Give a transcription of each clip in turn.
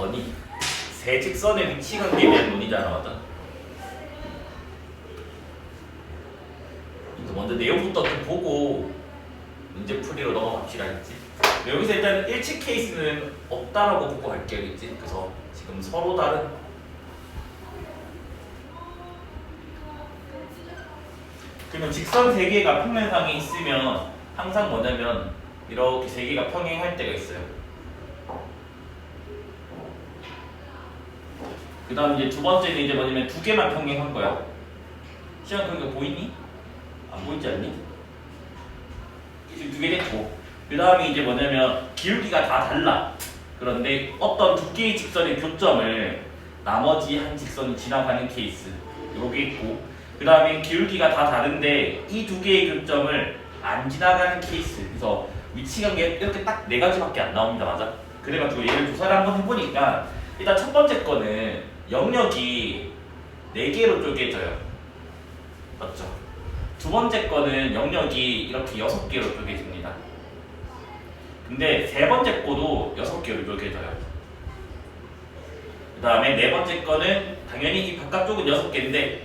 뭐니? 세 직선의 위치 관계에 대한 논의잖아, 맞아? 그래서 먼저 내용부터 좀 보고 문제 풀이로 넘어갑시다, 했지? 여기서 일단 일치 케이스는 없다라고 보고 갈게요, 했지? 그래서 지금 서로 다른 그러면 직선 세 개가 평면상에 있으면 항상 뭐냐면 이렇게 세 개가 평행할 때가 있어요. 그 다음 이제 두 번째는 이제 뭐냐면 두 개만 평행한 거야. 시간 그러니까 보이니? 안 보이지 않니? 이제 두 개 됐고 그 다음에 이제 뭐냐면 기울기가 다 달라. 그런데 어떤 두 개의 직선의 교점을 나머지 한 직선이 지나가는 케이스 요게 있고 그 다음에 기울기가 다 다른데 이 두 개의 교점을 안 지나가는 케이스. 그래서 위치관계 이렇게 딱 네 가지밖에 안 나옵니다, 맞아? 그래가지고 얘를 조사를 한번 해보니까 일단 첫 번째 거는 영역이 4개로 쪼개져요, 맞죠? 두 번째 거는 영역이 이렇게 6개로 쪼개집니다. 근데 세 번째 거도 6개로 쪼개져요. 그 다음에 네 번째 거는 당연히 이 바깥쪽은 6개인데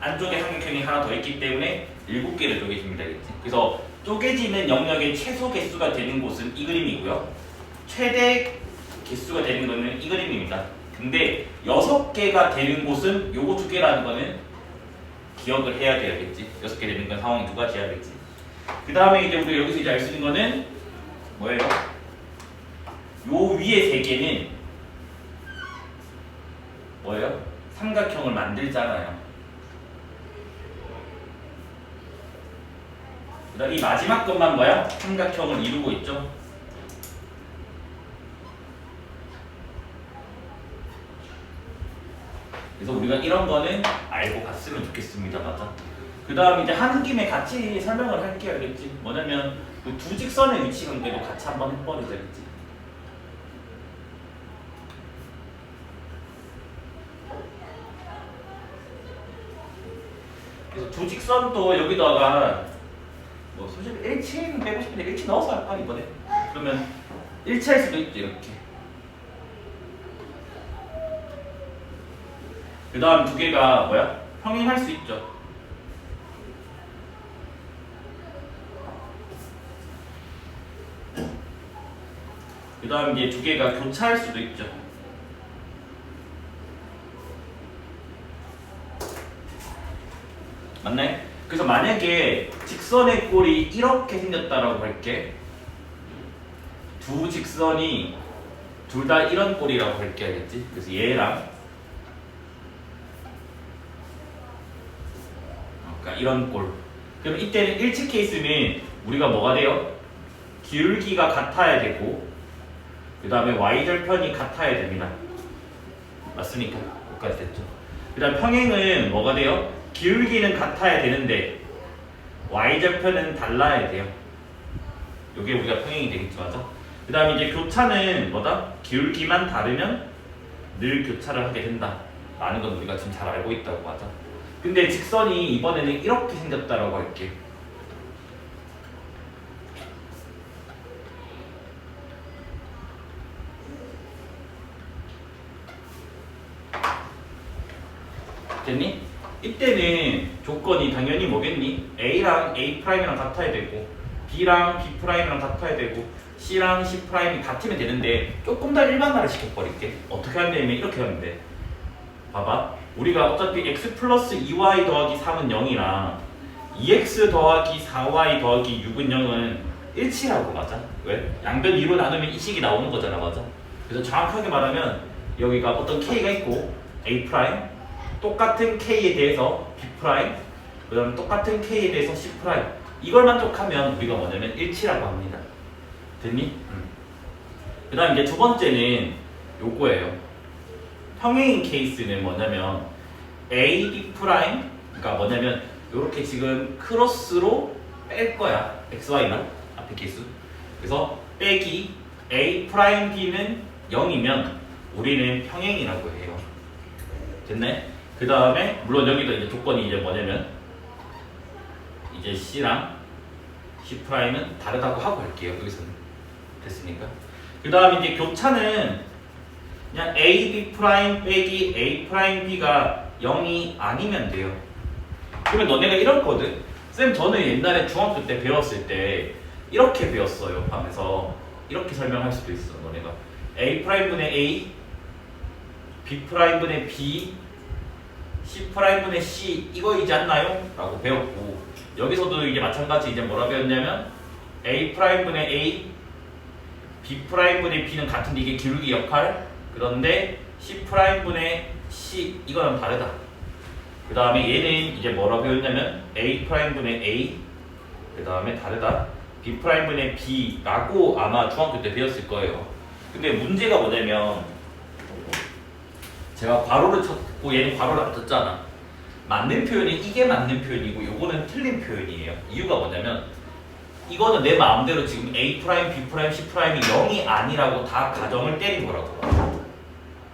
안쪽에 삼각형이 하나 더 있기 때문에 7개를 쪼개집니다. 그래서 쪼개지는 영역의 최소 개수가 되는 곳은 이 그림이고요. 최대 개수가 되는 것은 이 그림입니다. 근데 6개가 되는 곳은 요거 2개라는 거는 기억을 해야 되겠지. 6개 되는 건 상황이 두 가지야겠지. 그 다음에 이제 우리가 여기서 이제 알 수 있는 거는 뭐예요? 요 위에 3개는 뭐예요? 삼각형을 만들잖아요. 그다음 이 마지막 것만 뭐야? 삼각형을 이루고 있죠. 그래서 우리가 이런 거는 알고 갔으면 좋겠습니다, 맞아? 그 다음 이제 하는 김에 같이 설명을 할게요, 알겠지? 뭐냐면 그 두 직선의 위치 관계도 같이 한번 해버리자, 알겠지? 그래서 두 직선도 여기다가 뭐 솔직히 일치는 빼고 싶은데 일치 넣어서 할까 이번에? 그러면 일치할 수도 있죠, 이렇게. 그 다음 두 개가 뭐야? 평행할 수 있죠. 그 다음 이제 두 개가 교차할 수도 있죠. 맞나요? 그래서 만약에 직선의 꼴이 이렇게 생겼다라고 할게. 두 직선이 둘 다 이런 꼴이라고 할게, 알겠지? 그래서 얘랑 그러니까 이런 꼴. 그럼 이때는 일치 케이스는 우리가 뭐가 돼요? 기울기가 같아야 되고 그 다음에 y절편이 같아야 됩니다. 맞습니까? 여기까지 됐죠? 그 다음 평행은 뭐가 돼요? 기울기는 같아야 되는데 y절편은 달라야 돼요. 이게 우리가 평행이 되겠죠, 맞아? 그 다음에 이제 교차는 뭐다? 기울기만 다르면 늘 교차를 하게 된다 라는 건 우리가 지금 잘 알고 있다고, 맞아? 근데 직선이 이번에는 이렇게 생겼다라고 할게. 됐니? 이때는 조건이 당연히 뭐겠니? A랑 A'이랑 같아야 되고 B랑 B'이랑 같아야 되고 C랑 C'이 같으면 되는데 조금 더 일반화를 시켜버릴게. 어떻게 하냐면 이렇게 하면 돼. 봐봐. 우리가 어차피 x 플러스 2y 더하기 3은 0이랑 2x 더하기 4y 더하기 6은 0은 일치라고, 맞아? 왜? 양변 2로 나누면 이 식이 나오는 거잖아, 맞아? 그래서 정확하게 말하면 여기가 어떤 k가 있고 A' 똑같은 k에 대해서 B' 그 다음에 똑같은 k에 대해서 C' 이걸 만족하면 우리가 뭐냐면 일치라고 합니다. 됐니? 그 다음 이제 두 번째는 요거예요. 평행인 케이스는 뭐냐면 A, B', 그러니까 뭐냐면 이렇게 지금 크로스로 뺄 거야. XY는 앞에 개수. 그래서 빼기 A', B는 0이면 우리는 평행이라고 해요. 됐네? 그 다음에 물론 여기도 이제 조건이 이제 뭐냐면 이제 C랑 C'는 다르다고 하고 할게요. 여기서는 됐습니까? 그 다음에 이제 교차는 그냥 AB 프라임 빼기 A 프라임 B가 0이 아니면 돼요. 그러면 너네가 이렇거든. 쌤 저는 옛날에 중학교 때 배웠을 때 이렇게 배웠어요. 하면서 이렇게 설명할 수도 있어. 너네가 A 프라임분의 A, B 프라임분의 B, C 프라임분의 C 이거이지 않나요? 라고 배웠고 여기서도 이제 마찬가지 이제 뭐라 배웠냐면 A 프라임분의 A, B 프라임분의 B는 같은데 이게 기울기 역할. 그런데 C 프라임분의 C 이거는 다르다. 그 다음에 얘는 이제 뭐라 배웠냐면 A 프라임분의 A, 그 다음에 다르다. B 프라임분의 B라고 아마 중학교 때 배웠을 거예요. 근데 문제가 뭐냐면 제가 괄호를 쳤고 얘는 괄호를 안 쳤잖아. 맞는 표현이 이게 맞는 표현이고 요거는 틀린 표현이에요. 이유가 뭐냐면 이거는 내 마음대로 지금 A 프라임, B 프라임, C 프라임이 0이 아니라고 다 가정을 때린 거라고.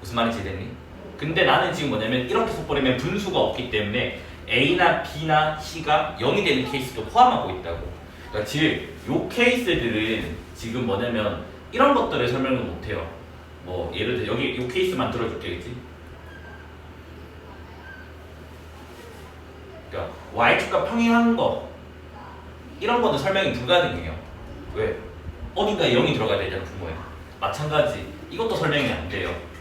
무슨 말인지 이해됐니? 근데 나는 지금 뭐냐면 이렇게 써버리면 분수가 없기 때문에 A나 B나 C가 0이 되는 케이스도 포함하고 있다고. 그러니까 즉, 요 케이스들은 지금 뭐냐면 이런 것들을 설명을 못해요. 뭐 예를 들어 여기 요 케이스만 들어줄게겠지. 그러니까 y축과 평행한 거 이런 거는 설명이 불가능해요. 왜? 어딘가에 0이 들어가야 되잖아 분모에. 마찬가지 이것도 설명이 안 돼요.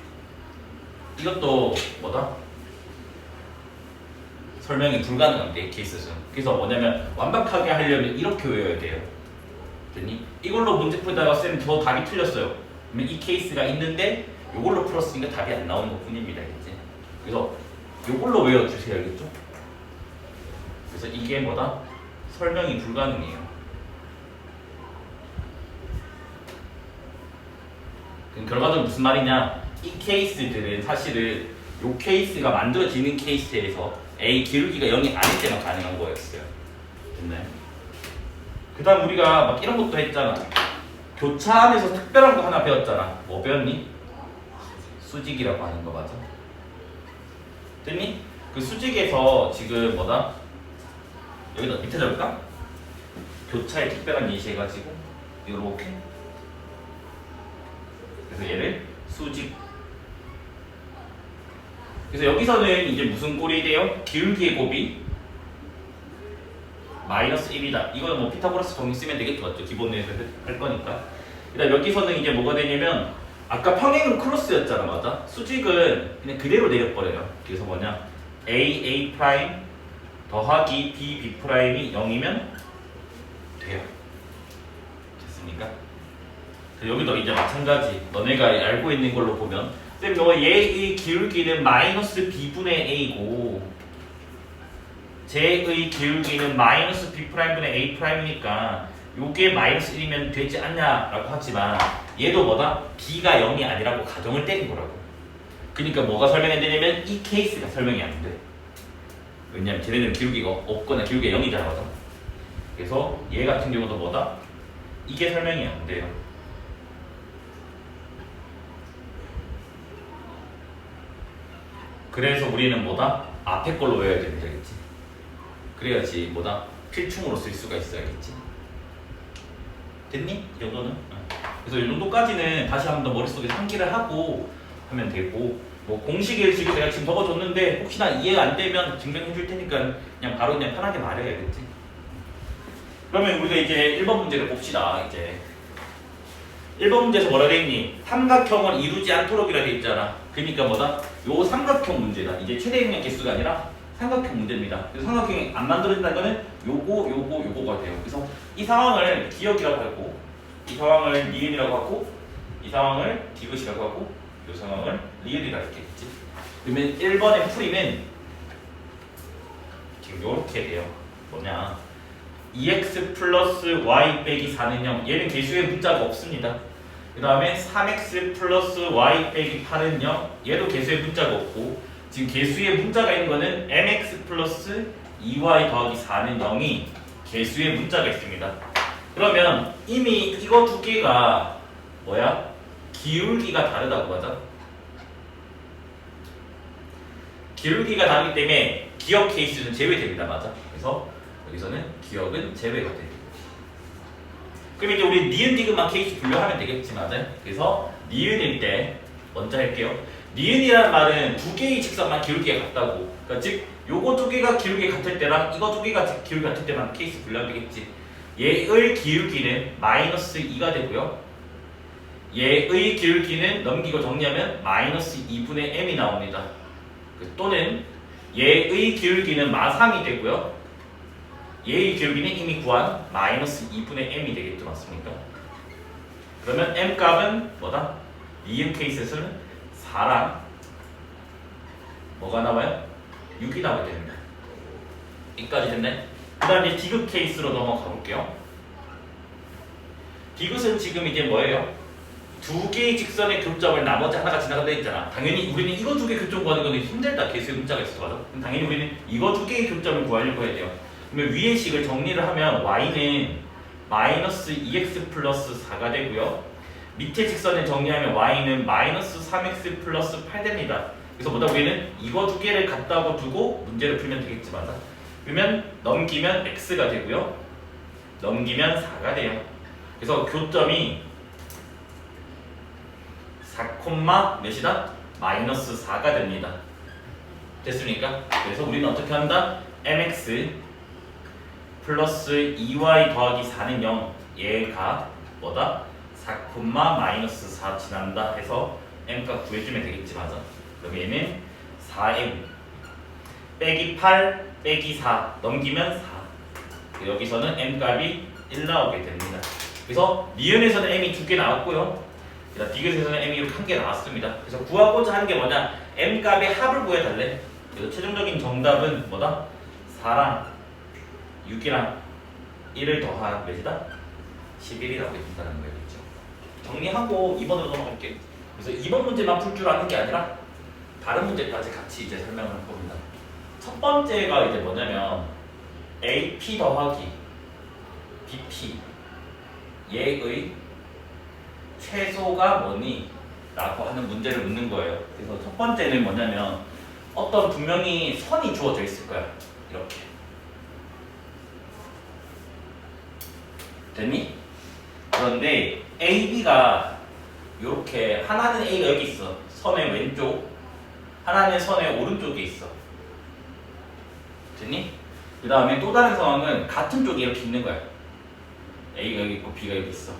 이것도 뭐다? 설명이 불가능한데 케이스는. 그래서 뭐냐면 완벽하게 하려면 이렇게 외워야 돼요. 됐니? 이걸로 문제 풀다가 쌤 저 답이 틀렸어요. 그러면 이 케이스가 있는데 이걸로 풀었으니까 답이 안 나오는 것 뿐입니다. 이제. 그래서 이걸로 외워주세요. 알겠죠? 그래서 이게 뭐다? 설명이 불가능해요. 그럼 결과적으로 무슨 말이냐? 이 케이스들은 사실은 이 케이스가 만들어지는 케이스에서 A 기울기가 0이 아닐 때만 가능한 거였어요. 됐나요? 그 다음 우리가 막 이런 것도 했잖아. 교차하면서 특별한 거 하나 배웠잖아. 뭐 배웠니? 수직이라고 하는 거 맞아? 됐니? 그 수직에서 지금 뭐다? 여기다 밑에 잡을까? 교차의 특별한 예시 해가지고 이렇게 그래서 얘를 수직. 그래서 여기서는 이제 무슨 꼴이 돼요? 기울기의 곱이 마이너스 1이다. 이거는 뭐 피타고라스 정리 쓰면 되겠죠. 맞죠? 기본 내에서 할 거니까. 그다음 여기서는 이제 뭐가 되냐면 아까 평행은 크로스였잖아. 맞아? 수직은 그냥 그대로 내려버려요. 그래서 뭐냐? A 프라임 더하기 B 프라임이 0이면 돼요. 됐습니까? 여기도 이제 마찬가지. 너네가 알고 있는 걸로 보면 쌤, 얘의 기울기는 마이너스 B분의 A고 쟤의 기울기는 마이너스 B 프라임분의 A 프라임이니까 요게 마이너스 1이면 되지 않냐라고 하지만 얘도 뭐다? B가 0이 아니라고 가정을 때린 거라고. 그러니까 뭐가 설명이 되냐면 이 케이스가 설명이 안 돼. 왜냐면 쟤네는 기울기가 없거나 기울기가 0이잖아. 맞아? 그래서 얘 같은 경우도 뭐다? 이게 설명이 안 돼요. 그래서 우리는 뭐다? 앞에 걸로 외워야 됩니다. 알겠지? 그래야지 뭐다? 필충으로 쓸 수가 있어야겠지. 됐니? 이 정도는? 그래서 이 정도까지는 다시 한 번 더 머릿속에 상기를 하고 하면 되고 뭐 공식을 지금 내가 지금 적어줬는데 혹시나 이해가 안 되면 증명해 줄 테니까 그냥 바로 그냥 편하게 말해야겠지. 그러면 우리가 이제 1번 문제를 봅시다. 이제 1번 문제에서 뭐라 돼있니? 삼각형을 이루지 않도록이라 돼있잖아. 그러니까 뭐다? 요 삼각형 문제다. 이제 최대 용량 개수가 아니라 삼각형 문제입니다. 그래서 삼각형이 안 만들어진다는 거는 요거가 돼요. 그래서 이 상황을 기억이라고 하고 이 상황을 니은이라고 하고 이 상황을 디귿이라고 하고 이 상황을 리을이라고 했겠지. 그러면 1번의 풀이는 지금 요렇게 돼요. 뭐냐? 2x 플러스 y 빼기 4는 0. 얘는 개수의 문자가 없습니다. 그 다음에 3x 플러스 y 빼기 8은 0. 얘도 개수의 문자가 없고 지금 개수의 문자가 있는 거는 mx 플러스 2y 더하기 4는 0이 개수의 문자가 있습니다. 그러면 이미 이거 두 개가 뭐야? 기울기가 다르다고 하자. 기울기가 다르기 때문에 기억 케이스는 제외됩니다. 맞아? 그래서 여기서는 기억은 제외가 돼요. 그럼 이제 우리 니은 디귿만 케이스 분류하면 되겠지. 맞아요? 그래서 니은일 때 먼저 할게요. 니은이라는 말은 두 개의 직선만 기울기가 같다고. 그러니까 즉 요거 두 개가 기울기 같을 때랑 이거 두 개가 기울기 같을 때만 케이스 분류하면 되겠지. 얘의 기울기는 마이너스 2가 되고요. 얘의 기울기는 넘기고 정리하면 마이너스 2분의 m이 나옵니다. 또는 얘의 기울기는 마3이 되고요. 얘의 기울기는 이미 구한 마이너스 2분의 m이 되겠죠. 맞습니까? 그러면 m 값은 뭐다? 니은 케이스에서는 4랑 뭐가 나와요? 6이 나오게 됩니다. 여기까지 됐네? 그 다음 이제 디귿 케이스로 넘어가 볼게요. 디귿은 지금 이제 뭐예요? 두 개의 직선의 교점을 나머지 하나가 지나간다 했잖아. 당연히 우리는 이거 두 개 교점 구하는 거는 힘들다. 계수의 문자가 있어. 맞아? 그럼 당연히 우리는 이거 두 개의 교점을 구하려고 해야 돼요. 그러면 위의 식을 정리를 하면 y는 마이너스 2x 플러스 4가 되고요. 밑에 직선을 정리하면 y는 마이너스 3x 플러스 8 됩니다. 그래서 뭐다 우리는 이거 두 개를 갖다고 두고 문제를 풀면 되겠지. 맞아? 그러면 넘기면 x가 되고요. 넘기면 4가 돼요. 그래서 교점이 4, 몇이다? 마이너스 4가 됩니다. 됐습니까? 그래서 우리는 어떻게 한다? mx 플러스 2y 더하기 4는 0 얘가 뭐다? 4, 마이너스 4 지난다 해서 m값 구해주면 되겠지. 맞아? 그럼 얘는 4m 빼기 8 빼기 4 넘기면 4 여기서는 m값이 1 나오게 됩니다. 그래서 니은에서는 m이 2개 나왔고요. 디귿에서는 m이 이렇게 1개 나왔습니다. 그래서 구하고자 하는 게 뭐냐? m값의 합을 구해달래. 그래서 최종적인 정답은 뭐다? 4랑 6이랑 1을 더한 몇이다? 11이라고 된다는 거겠죠. 정리하고 2번으로 넘어갈게요. 그래서 2번 문제만 풀 줄 아는 게 아니라 다른 문제까지 같이 이제 설명을 할 겁니다. 첫 번째가 이제 뭐냐면 AP 더하기 BP 얘의 최소가 뭐니? 라고 하는 문제를 묻는 거예요. 그래서 첫 번째는 뭐냐면 어떤 분명히 선이 주어져 있을 거야. 이렇게 됐니? 그런데 AB가 이렇게 하나는 A가 여기 있어. 선의 왼쪽 하나는 선의 오른쪽에 있어. 됐니? 그 다음에 또 다른 상황은 같은 쪽에 이렇게 있는 거야. A가 여기 있고 B가 여기 있어.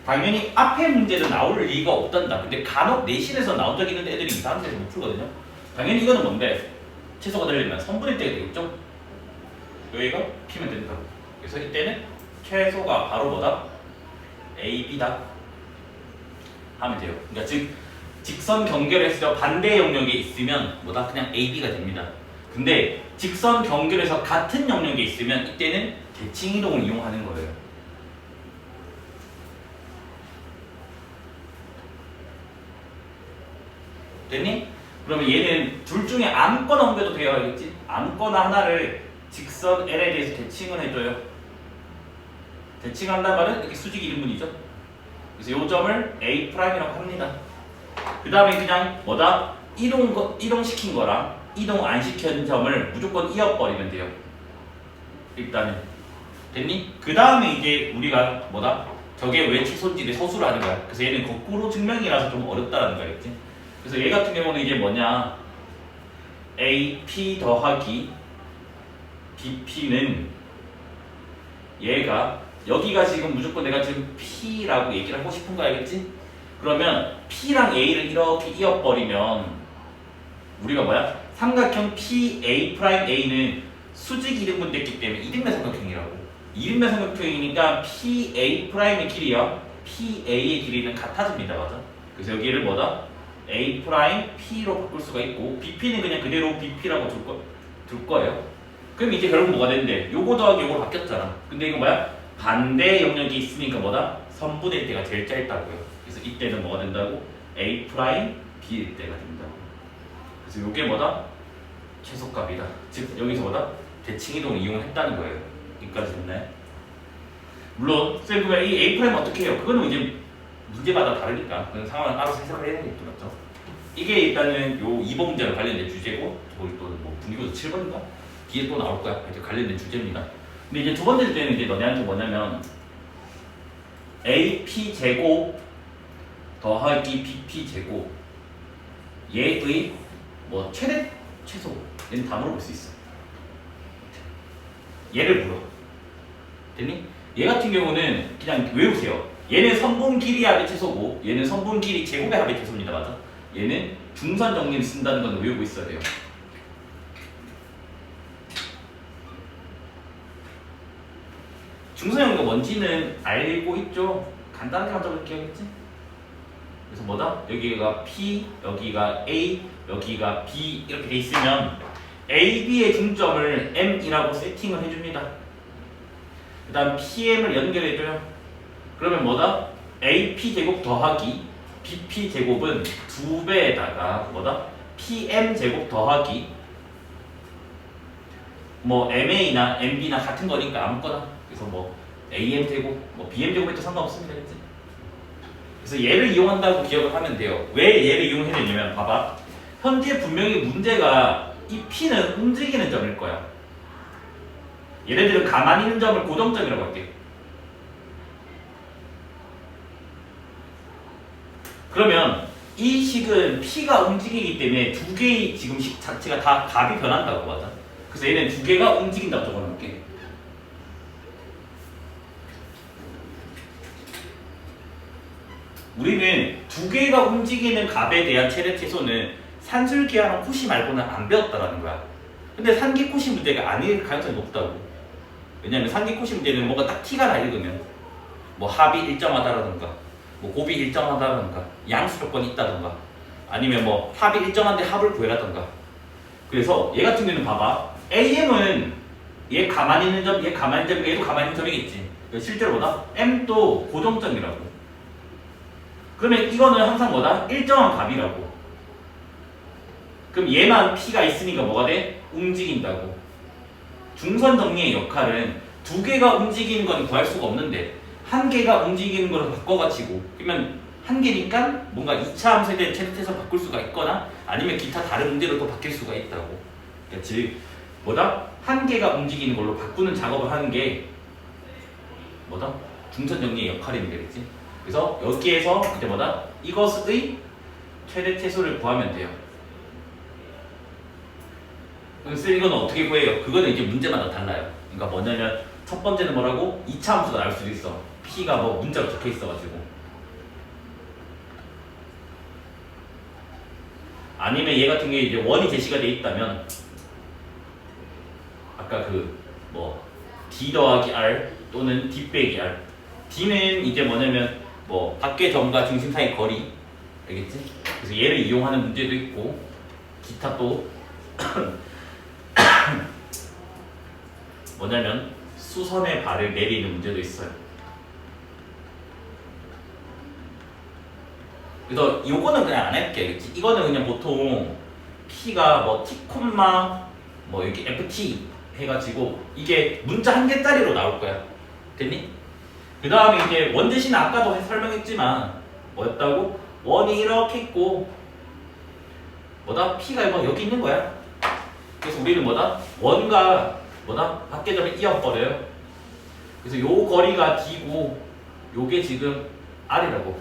당연히 앞에 문제는 나올 리가 없단다. 근데 간혹 내신에서 나온 적 있는 애들이 이상한 데서 못 풀거든요. 당연히 이거는 뭔데? 최소가 되려면 선분일 때가 되겠죠? 여기가 P면 된다. 그래서 이때는 최소가 바로 뭐다? A, B다 하면 돼요. 그러니까 즉 직선 경결에서 반대 영역에 있으면 뭐다? 그냥 A, B가 됩니다. 근데 직선 경결에서 같은 영역에 있으면 이때는 대칭 이동을 이용하는 거예요. 됐니? 그러면 얘는 둘 중에 아무거나 옮겨도 돼요. 알겠지? 아무거나 하나를 직선 L에 대해서 대칭을 해줘요. 대칭한다는 말은 이렇게 수직 이등분이죠. 그래서 요 점을 A'이라고 합니다. 그 다음에 그냥 뭐다? 이동시킨 거랑 이동 안 시킨 점을 무조건 이어버리면 돼요. 일단은 됐니? 그 다음에 이제 우리가 뭐다? 저게 왜 최소인지 서술을 하는 거야. 그래서 얘는 거꾸로 증명이라서 좀 어렵다는 거야. 알겠지? 그래서 얘 같은 경우는 이제 뭐냐? AP 더하기 BP는 얘가 여기가 지금 무조건 내가 지금 P라고 얘기를 하고 싶은 거 알겠지? 그러면 P랑 A를 이렇게 이어버리면 우리가 뭐야? 삼각형 PA'A는 수직 이등분 됐기 때문에 이등변 삼각형이라고. 이등변 삼각형이니까 PA'의 길이와 PA의 길이는 같아집니다. 맞아? 그래서 여기를 뭐다? A P로 바꿀 수가 있고 BP는 그냥 그대로 BP라고 둘 거예요. 그럼 이제 결국 뭐가 되는데 요거 더하기 요거로 바뀌었잖아. 근데 이거 뭐야? 반대 영역이 있으니까 뭐다? 선분의 때가 제일 짧다고요. 그래서 이때는 뭐가 된다고? A B일 때가 된다고. 그래서 요게 뭐다? 최소값이다. 즉 여기서 뭐다? 대칭 이동을 이용했다는 거예요. 여기까지 됐나요? 물론 쌤 그러면 이 A 어떻게 해요? 그거는 이제 문제마다 다르니까 그런 상황을 따로 해석을 해야 되겠죠. 맞죠? 이게 일단은 요 2번 문제랑 관련된 주제고 거기 또 뭐 분기고사 7번인가? 뒤에 또 나올 거야. 이제 관련된 주제입니다. 근데 이제 두 번째 주제는 이제 너네한테 뭐냐면 AP 제곱 더하기 BP 제곱 얘의 뭐 최대 최소 얘는 다 물어볼 수 있어. 얘를 물어. 됐니? 얘 같은 경우는 그냥 외우세요. 얘는 선분 길이 합의 최소고 얘는 선분 길이 제곱의 합의 최소입니다. 맞아? 얘는 중선 정리를 쓴다는 건 외우고 있어야 돼요. 중선형과 뭔지는 알고 있죠? 간단하게 먼저 볼게요. 그치? 그래서 뭐다? 여기가 P, 여기가 A, 여기가 B 이렇게 돼 있으면 A, B의 중점을 M이라고 세팅을 해줍니다. 그 다음 PM을 연결해줘요. 그러면 뭐다? AP 제곱 더하기 BP 제곱은 2배에다가 뭐다? PM 제곱 더하기 뭐 MA나 MB나 같은 거니까 아무거나. 그래서 뭐 AM 제곱, 뭐 BM 제곱 해도 상관없습니다. 그치? 그래서 얘를 이용한다고 기억을 하면 돼요. 왜 얘를 이용해야 되냐면 봐봐. 현재 분명히 문제가 이 P는 움직이는 점일 거야. 얘네들은 가만히 있는 점을 고정점이라고 할게. 그러면 이 식은 P가 움직이기 때문에 두 개의 지금 식 자체가 다 값이 변한다고 맞아. 그래서 얘는 두 개가 움직인다고 적어놓을게. 우리는 두 개가 움직이는 값에 대한 최대 최소는 산술기하랑 코시 말고는 안 배웠다라는 거야. 근데 산기 코시 문제가 아닐 가능성이 높다고. 왜냐면 산기 코시 문제는 뭔가 딱 티가 나 읽으면 뭐 합이 일정하다라든가 뭐 곱이 일정하다라든가 양수 조건이 있다든가 아니면 뭐 합이 일정한데 합을 구해라든가. 그래서 얘 같은 경우는 봐봐. AM은 얘 가만히 있는 점, 얘 가만히 있는 점, 얘도 가만히 있는 점이겠지. 실제로 뭐다? M도 고정점이라고. 그러면 이거는 항상 뭐다? 일정한 값이라고. 그럼 얘만 P가 있으니까 뭐가 돼? 움직인다고. 중선 정리의 역할은 두 개가 움직이는 건 구할 수가 없는데 한 개가 움직이는 걸로 바꿔가지고 그러면 한 개니까 뭔가 2차 함수에 대한 최대에서 바꿀 수가 있거나 아니면 기타 다른 문제로 또 바뀔 수가 있다고. 그러니까 즉 뭐다? 한 개가 움직이는 걸로 바꾸는 작업을 하는 게 뭐다? 중선 정리의 역할입니다. 그렇지? 그래서 여기에서 이제 뭐다? 이것의 최대 최소를 구하면 돼요. 그래서 이건 어떻게 구해요? 그거는 이제 문제마다 달라요. 그러니까 뭐냐면 첫 번째는 뭐라고? 2차 함수가 나올 수도 있어. P가 뭐 문자로 적혀 있어가지고. 아니면 얘 같은 게 이제 원이 제시가 돼 있다면 아까 그 뭐 D 더하기 R 또는 D 빼기 R. D는 이제 뭐냐면 뭐 밖의 점과 중심 사이 거리. 알겠지? 그래서 얘를 이용하는 문제도 있고 기타 또 뭐냐면 수선의 발을 내리는 문제도 있어요. 그래서 요거는 그냥 안 할게. 알겠지? 이거는 그냥 보통 P가 뭐 T, 뭐 여기 FT 해가지고 이게 문자 한 개짜리로 나올 거야. 됐니? 그 다음에 이제 원 대신 아까도 설명했지만 뭐였다고? 원이 이렇게 있고 뭐다? P가 뭐 여기 있는 거야. 그래서 우리는 뭐다? 원과 뭐다? 밖의 점을 이어버려요. 그래서 요 거리가 D고 요게 지금 R이라고.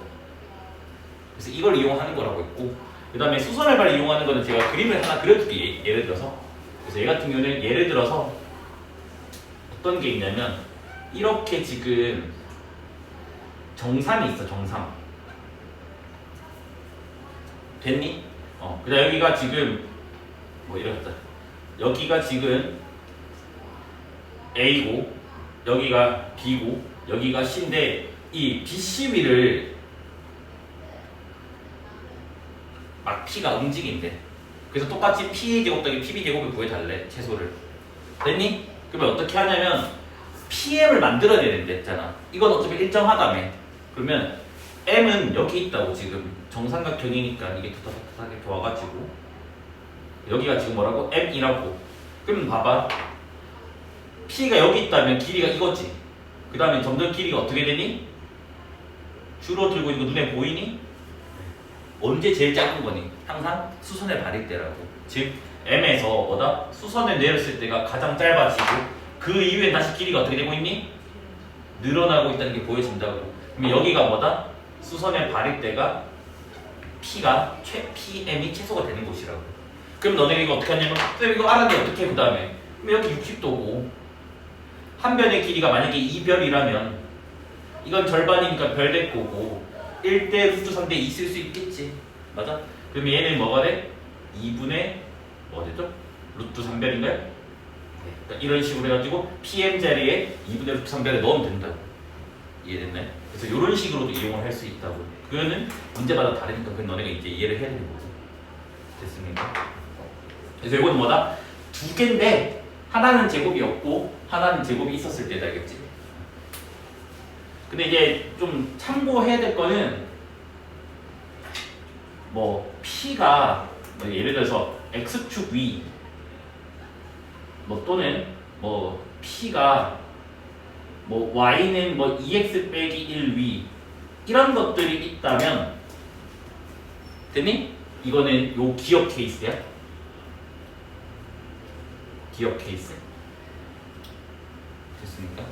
그래서 이걸 이용하는 거라고 했고 그 다음에 수선의 발을 이용하는 거는 제가 그림을 하나 그려줄게. 예를 들어서 그래서 얘 같은 경우는 예를 들어서 어떤 게 있냐면 이렇게 지금 정삼이 있어. 정삼 됐니? 그 다음 여기가 지금 뭐 이렇다. 여기가 지금 A고 여기가 B고 여기가 C인데 이 BC위를 막 P가 움직인대. 그래서 똑같이 P 제곱 더하기 PB 제곱을 구해달래. 최소를. 됐니? 그러면 어떻게 하냐면 PM을 만들어야 되는데 했잖아. 이건 어차피 일정하다며. 그러면 M은 여기 있다고. 지금 정삼각형이니까 이게 뚜렷하게 좋아가지고 여기가 지금 뭐라고? M이라고. 그러면 봐봐. P가 여기 있다면 길이가 이거지. 그 다음에 점점 길이가 어떻게 되니? 줄어들고 있는 거 눈에 보이니? 언제 제일 작은 거니? 항상 수선의 발일 때라고. 즉 M에서 뭐다? 수선을 내렸을 때가 가장 짧아지고 그 이후에 다시 길이가 어떻게 되고 있니? 늘어나고 있다는 게 보여진다고. 그럼 여기가 뭐다? 수선의 발일 때가 P가 PM이 최소가 되는 곳이라고. 그럼 너네가 이거 어떻게 하냐면 쌤 이거 알았네 어떻게 해 그 다음에 그럼 여기 60도고 한 변의 길이가 만약에 2별이라면 이건 절반이니까 별 될 거고 1대 루트 3대 2 쓸 수 있겠지. 맞아? 그럼 얘는 뭐가 돼? 2분의 뭐 되죠? 루트 3별인가요? 네. 그러니까 이런 식으로 해가지고 PM 자리에 2분의 루트 3별을 넣으면 된다고. 이해됐나요? 그래서 이런 식으로도 이용을 할 수 있다고. 그거는 문제마다 다르니까 그건 너네가 이제 이해를 해야 되는 거지. 됐습니까? 그래서 이거는 뭐다? 두 개인데 하나는 제곱이 없고 하나는 제곱이 있었을 때다 알겠지? 근데 이제 좀 참고해야 될 거는 뭐 P가 뭐 예를 들어서 X축 위 뭐 또는 뭐 P가 뭐 Y는 뭐 2X 빼기 1 위 이런 것들이 있다면 됐니? 이거는 요 기억 케이스야. 기억 케이스 됐습니까?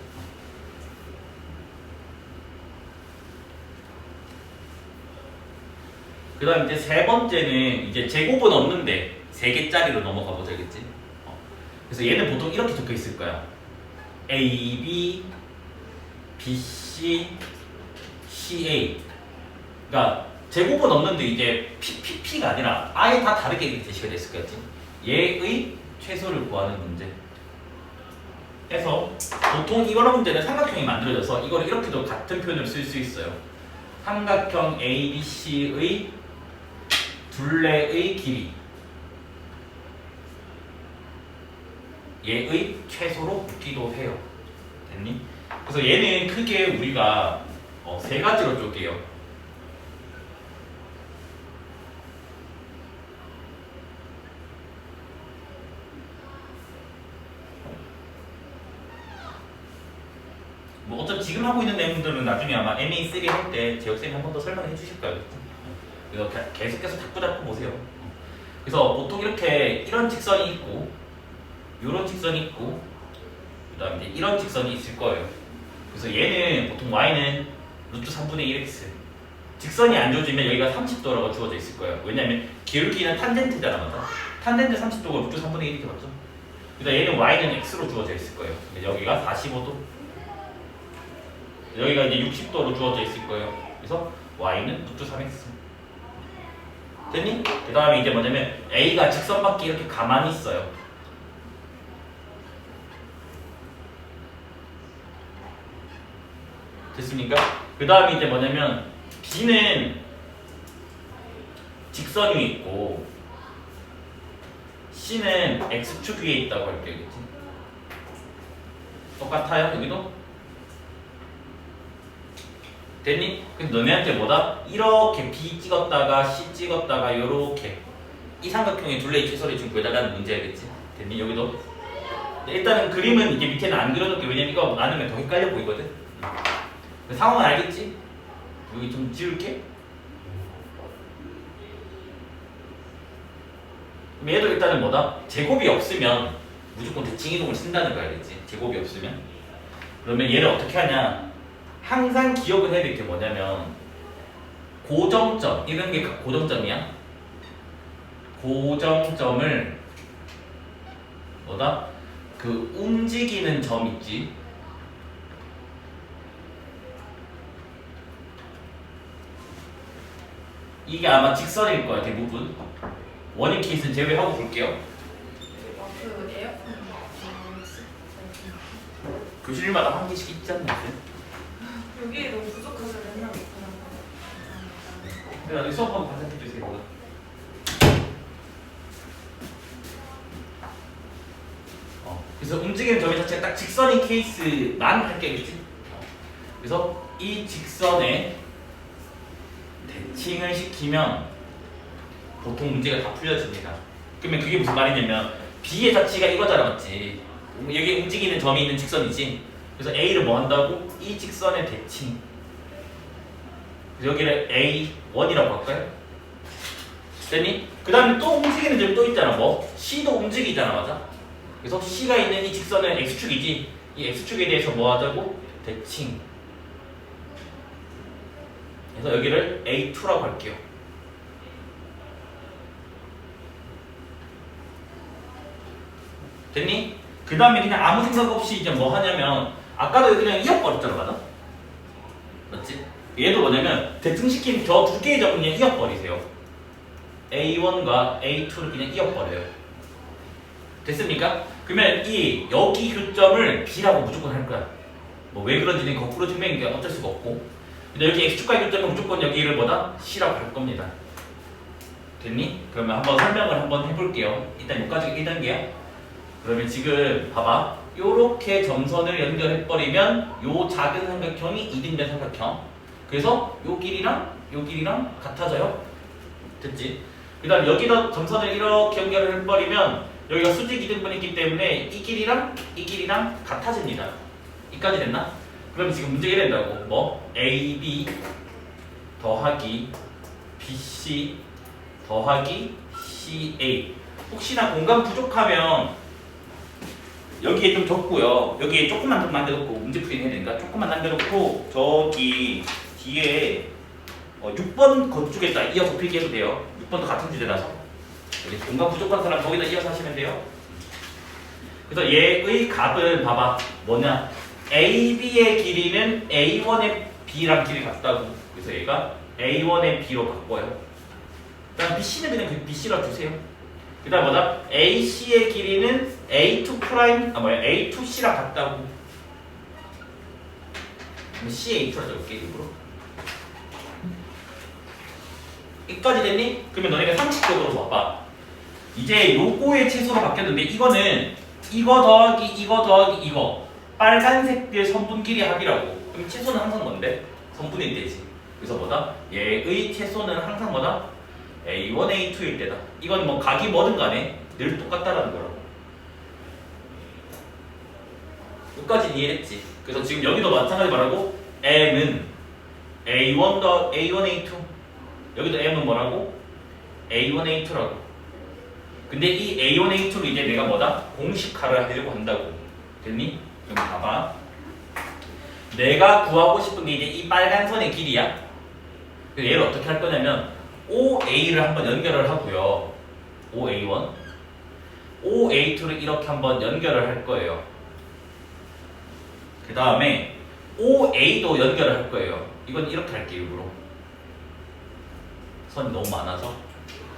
그 다음 이제 세 번째는 이제 제곱은 없는데 3개짜리로 넘어가 보자 알겠지? 그래서 얘는 보통 이렇게 적혀 있을 거야. A, B, B, C, C, A. 그러니까 제곱은 없는데 이제 P가 아니라 아예 다 다르게 이렇게 제시가 됐을 거지. 얘의 최소를 구하는 문제. 해서 보통 이런 문제는 삼각형이 만들어져서 이걸 이렇게도 같은 표현을 쓸 수 있어요. 삼각형 ABC의 둘레의 길이 얘의 최소로 묻기도 해요. 됐니? 그래서 얘는 크게 우리가 3가지로 쪼개요. 뭐 어차피 지금 하고 있는 내용들은 나중에 아마 MA3 할 때 재혁쌤이 한 번 더 설명해 주실 거예요. 그래서 계속해서 자꾸 보세요. 그래서 보통 이렇게 이런 직선이 있고 이런 직선이 있고 그 다음에 이런 직선이 있을 거예요. 그래서 얘는 보통 y는 루트 3분의 1x 직선이 안 주어지면 여기가 30도라고 주어져 있을 거예요. 왜냐면 기울기는 탄젠트잖아. 맞아? 탄젠트 30도가 루트 3분의 1 이렇게 맞죠? 그러니까 얘는 y는 x로 주어져 있을 거예요. 여기가 45도 여기가 이제 60도로 주어져 있을 거예요. 그래서 y는 루트 3x 됐니? 그 다음에 이제 뭐냐면 a가 직선밖에 이렇게 가만히 있어요. 됐습니까? 그 다음에 이제 뭐냐면 b는 직선 위에 있고 c는 x축 위에 있다고 할게요. 그치? 똑같아요? 여기도? 됐니? 그래서 너네한테 뭐다? 이렇게 B 찍었다가 C 찍었다가 요렇게 이 삼각형의 둘레의 최소를 지금 구해달라는 문제 알겠지? 됐니? 여기도? 일단은 그림은 이제 밑에는 안 그려놓을게. 왜냐면 이거 나누면 더 헷갈려 보이거든? 상황은 알겠지? 여기 좀 지울게. 그럼 얘도 일단은 뭐다? 제곱이 없으면 무조건 대칭이동을 쓴다는 거 알겠지? 제곱이 없으면. 그러면 얘를 어떻게 하냐? 항상 기억을 해야 될 게 뭐냐면 고정점, 이런 게 고정점이야. 고정점을 뭐다? 그 움직이는 점 있지? 이게 아마 직선일 거야 대부분. 원인 케이스는 제외하고 볼게요. 그 에어컨 교실마다 한 개씩 있지 않나? 여기 너무 부족해서 맨날 못하는 근데 나중에 수업 한번 반장해 주세요. 그래서 움직이는 점의 자체가 딱 직선인 케이스만 할게 그치? 그래서 이 직선에 대칭을 시키면 보통 문제가 다 풀려집니다. 그러면 그게 무슨 말이냐면 B의 자체가 이거잖아 맞지? 여기 움직이는 점이 있는 직선이지. 그래서 A를 뭐 한다고? 이 직선의 대칭. 여기를 A1이라고 할까요? 됐니? 그 다음에 또 움직이는 점이 또 있잖아. 뭐? C도 움직이잖아 맞아? 그래서 C가 있는 이 직선은 X축이지. 이 X축에 대해서 뭐 하자고? 대칭. 그래서 여기를 A2라고 할게요. 됐니? 그 다음에 그냥 아무 생각 없이 이제 뭐 하냐면 아까도 그냥 이어버렸잖아, 맞아? 맞지? 얘도 뭐냐면 대칭시킨 저 두 개의 점은 그냥 이어버리세요. A1과 A2를 그냥 이어버려요. 됐습니까? 그러면 이 여기 교점을 B라고 무조건 할 거야. 뭐 왜 그런지는 거꾸로 증명인 게 어쩔 수가 없고. 근데 여기 X축과 교점은 무조건 여기를 뭐다? C라고 할 겁니다. 됐니? 그러면 한번 설명을 한번 해볼게요. 일단 여기까지가 1단계야. 그러면 지금 봐봐. 요렇게 점선을 연결해버리면 요 작은 삼각형이 이등변 삼각형. 그래서 요 길이랑 같아져요. 됐지? 그 다음 여기다 점선을 이렇게 연결을 해버리면 여기가 수직 이등분이 있기 때문에 이 길이랑 같아집니다. 이까지 됐나? 그럼 지금 문제 이된다고 뭐? AB 더하기 BC 더하기 CA. 혹시나 공간 부족하면 여기에 좀 적고요. 여기에 조금만 더 남겨놓고 문제 풀이 해야 되니까 조금만 남겨놓고 저기 뒤에 6번 건축에다 이어서 필기해도 돼요. 6번도 같은 주제라서 여기 공간 부족한 사람 거기다 이어서 하시면 돼요. 그래서 얘의 값은 봐봐 뭐냐? AB의 길이는 A1의 B랑 길이 같다고. 그래서 얘가 A1의 B로 바꿔요. 그다음 BC는 그냥 그 BC라 주세요. 그다음 뭐다? AC의 길이는 A2'C랑 같다고. CA2라 적을게 일부러. 여기까지 됐니? 그러면 너네가 상식적으로 봐봐. 이제 요거의 채소가 바뀌었는데 이거는 이거 더하기 이거 빨간색들 선분 길이 합이라고. 그럼 채소는 항상 뭔데? 선분의 되지. 그래서 뭐다? 얘의 채소는 항상 뭐다? A1, A2일 때다. 이건 뭐 각이 뭐든 간에 늘 똑같다라는 거라고. 여기까지 이해했지? 그래서 지금 여기도 마찬가지 말하고 M은 A1 더 A1, A2. 여기도 M은 뭐라고? A1, A2라고. 근데 이 A1, A2를 이제 내가 뭐다? 공식화를 하려고 한다고. 됐니? 그럼 봐봐. 내가 구하고 싶은 게 이제 이 빨간 선의 길이야. 그래서 얘를 어떻게 할 거냐면 OA를 한번 연결을 하고요. OA1, OA2를 이렇게 한번 연결을 할 거예요. 그 다음에 OA도 연결을 할 거예요. 이건 이렇게 할게 일부러. 선이 너무 많아서.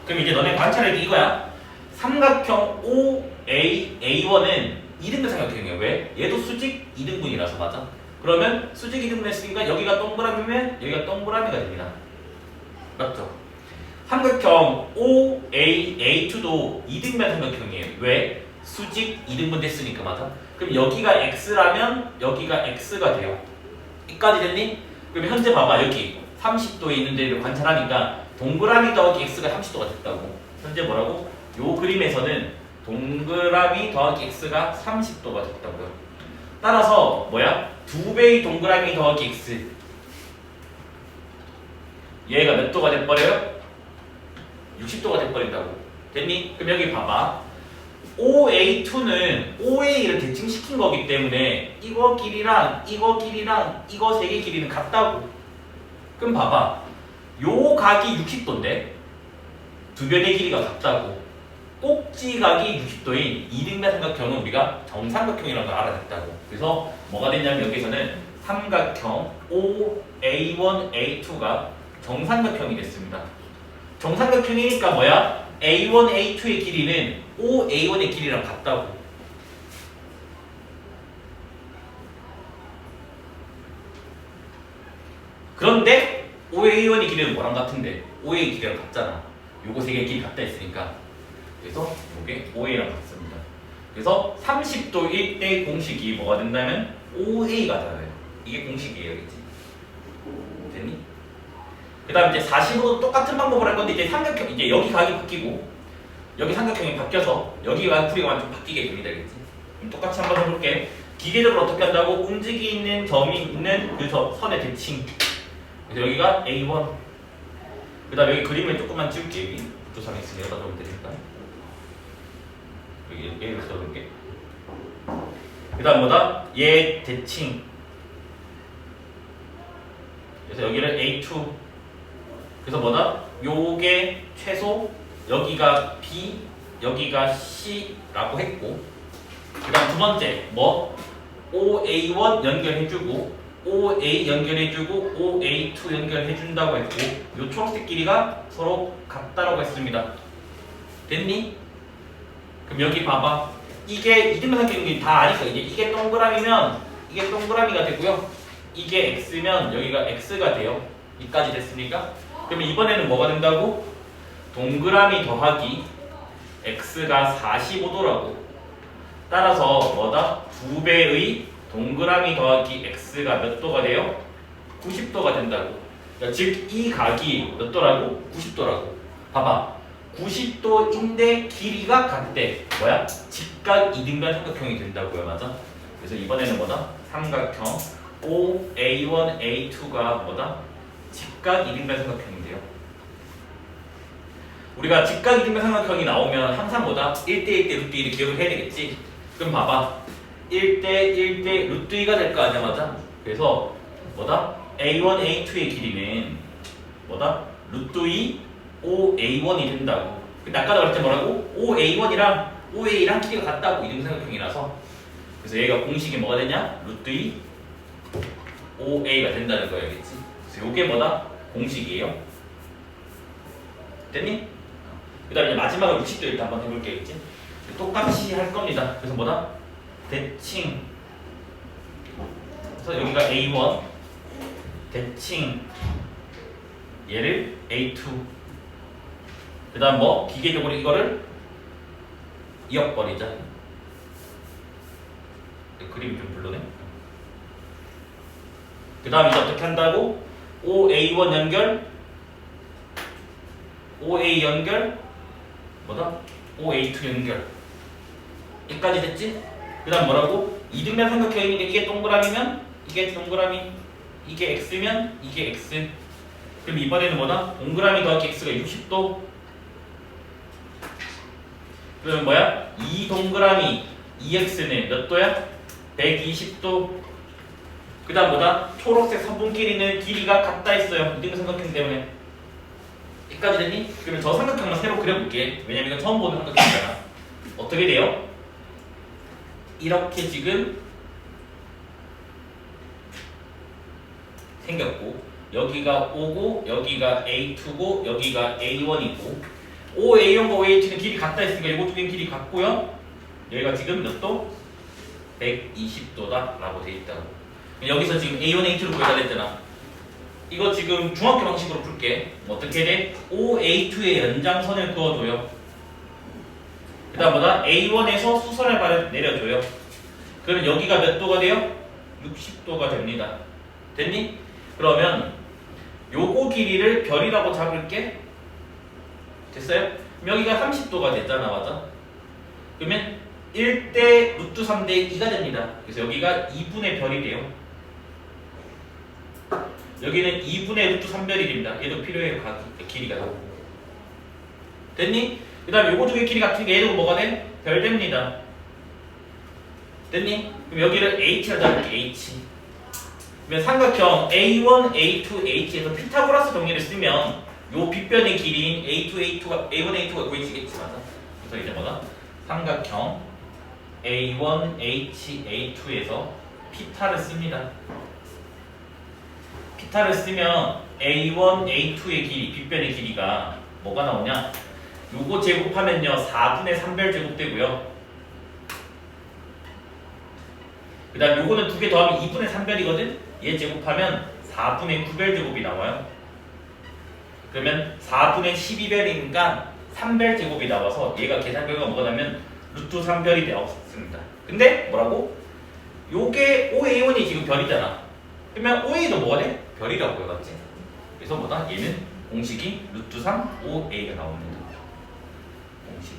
그럼 이제 너네 관찰할 게 이거야. 삼각형 OA, A1은 2등분 삼각형이에요. 왜? 얘도 수직 2등분이라서 맞아. 그러면 수직 2등분 했으니까 여기가 동그라미면 여기가 동그라미가 됩니다. 맞죠? 삼각형 OA, A2도 2등분 삼각형이에요. 왜? 수직 2등분 됐으니까 맞아. 그럼 여기가 X라면 여기가 X가 돼요. 이까지 됐니? 그럼 현재 봐봐. 여기 30도에 있는 데를 관찰하니까 동그라미 더하기 X가 30도가 됐다고. 현재 뭐라고? 요 그림에서는 동그라미 더하기 X가 30도가 됐다고요. 따라서 뭐야? 2배의 동그라미 더하기 X. 얘가 몇 도가 돼버려요? 60도가 돼버린다고. 됐니? 그럼 여기 봐봐. OA2는 OA를 대칭시킨 거기 때문에 이거 길이랑 이거 세 개 길이는 같다고. 그럼 봐봐. 요 각이 60도인데 두 변의 길이가 같다고. 꼭지각이 60도인 이등변 삼각형은 우리가 정삼각형이라는 걸 알아냈다고. 그래서 뭐가 됐냐면 여기서는 삼각형 OA1, A2가 정삼각형이 됐습니다. 정삼각형이니까 뭐야? A1, A2의 길이는 OA1의 길이랑 같다고. 그런데 OA1의 길이는 뭐랑 같은데? OA의 길이랑 같잖아. 요거 세 개의 길이 같다 했으니까. 그래서 이게 OA랑 같습니다. 그래서 30도일 때 공식이 뭐가 된다면 OA가 되어요. 이게 공식이에요, 그치? 됐니? 그 다음 이제 40으로 똑같은 방법을 할 건데 이제 삼각형, 이제 여기 각이 바뀌고 여기 삼각형이 바뀌어서 여기가 풀이가 완전 바뀌게 됩니다, 그치? 그럼 똑같이 한번 해볼게. 기계적으로 어떻게 한다고? 움직이는 점이 있는 그 선의 대칭. 그래서 여기가 A1. 그 다음 여기 그림을 조금만 지울게. 여기 조상에 있으니 여기다 놓으면 되니까. 얘를 써볼게. 그 다음 뭐다? 얘 대칭. 그래서 여기를 A2. 그래서 뭐다? 요게 최소, 여기가 B, 여기가 C라고 했고, 그 다음 두 번째 뭐? OA1 연결해주고 OA 연결해주고 OA2 연결해준다고 했고 요 초록색 길이가 서로 같다라고 했습니다. 됐니? 그럼 여기 봐봐. 이게 이등변삼각형이 다 아니까 이제 이게 동그라미면 이게 동그라미가 되고요. 이게 x면 여기가 x가 돼요. 여기까지 됐습니까? 그러면 이번에는 뭐가 된다고? 동그라미 더하기 x가 45도라고. 따라서 뭐다? 2배의 동그라미 더하기 x가 몇 도가 돼요? 90도가 된다고. 그러니까 즉 이 각이 몇 도라고? 90도라고. 봐봐. 90도인데 길이가 같대. 뭐야? 직각 이등변 삼각형이 된다고요. 맞아? 그래서 이번에는 뭐다? 삼각형 OA1, A2가 뭐다? 직각 이등변 삼각형인데요. 우리가 직각 이등변 삼각형이 나오면 항상 뭐다? 1대 1대 루트 2를 기억을 해야 되겠지? 그럼 봐봐. 1대 1대 루트 2가 될 거 아니야, 맞아? 그래서 뭐다? A1, A2의 길이는 뭐다? 루트 2 OA1이 된다고. 근데 아까 말했때 뭐라고? OA1이랑 OA랑 길이가 같다고 이등변삼각형이라서. 그래서 얘가 공식이 뭐가 되냐? 루트 2 OA가 된다는 거야, 알겠지? 그래서 요게 뭐다? 공식이에요. 됐니? 그 다음에 마지막으로 60도 일단 한번 해볼게요, 알겠지? 똑같이 할 겁니다. 그래서 뭐다? 대칭. 그래서 여기가 A1 대칭 얘를 A2. 그 다음 뭐? 기계적으로 이거를 이어버리자. 그림이 좀 별로네. 그 다음 이제 어떻게 한다고? OA1 연결 OA 연결 뭐다? OA2 연결. 여기까지 됐지? 그 다음 뭐라고? 이등변 삼각형이니까 이게 동그라미면 이게 동그라미, 이게 x면 이게 x. 그럼 이번에는 뭐다? 동그라미 더하기 x가 60도. 그러면 뭐야? 이 동그라미 2x는 몇 도야? 120도. 그 다음 뭐다? 초록색 선분 길이는 길이가 같다 했어요. 이등변 삼각형 때문에. 여기까지 됐니? 그러면 저 삼각형만 새로 그려볼게. 왜냐면 이건 처음 보는 삼각형이잖아. 어떻게 돼요? 이렇게 지금 생겼고 여기가 O고 여기가 A2고 여기가 A1이고 OA1과 OA2는 길이 같다 했으니까 이거 두 개는 길이 같고요. 여기가 지금 몇 도? 120도다 라고 돼 있다고. 여기서 지금 A1, A2를 구해야 됐잖아. 이거 지금 중학교 방식으로 풀게. 어떻게 돼? OA2의 연장선을 그어줘요. 그 다음 뭐다? A1에서 수선을 내려줘요. 그러면 여기가 몇 도가 돼요? 60도가 됩니다. 됐니? 그러면 요거 길이를 별이라고 잡을게. 됐어요? 그럼 여기가 30도가 됐잖아, 맞아? 그러면 1대 루트 3대 2가 됩니다. 그래서 여기가 2분의 별이 돼요. 여기는 2분의 루트 3별이 됩니다. 얘도 필요해요, 길이가. 됐니? 그 다음에 요거 두 개 길이 같으니까 얘도 뭐가 돼? 별 됩니다. 됐니? 그럼 여기를 H라 잡을게, H. 그러면 삼각형 A1, A2, H에서 피타고라스 정리를 쓰면 요 빗변의 길이인 A1, A2가 구해지겠지, 맞아? 그래서 이제 뭐다? 삼각형 A1, H, A2에서 피타를 씁니다. 피타를 쓰면 A1, A2의 길이, 빗변의 길이가 뭐가 나오냐? 요거 제곱하면요 4분의 3별 제곱되고요. 그 다음 요거는 두 개 더하면 2분의 3별이거든? 얘 제곱하면 4분의 9별 제곱이 나와요. 그러면 4분의 12별이니까 3별 제곱이 나와서 얘가 계산 결과가 뭐가 나면 루트 3별이 되었습니다. 근데 뭐라고? 요게 OA1이 지금 별이잖아. 그러면 OA도 뭐가 돼? 별이라고요, 맞지? 그래서 뭐다? 얘는 공식이 루트 3 OA가 나옵니다. 공식.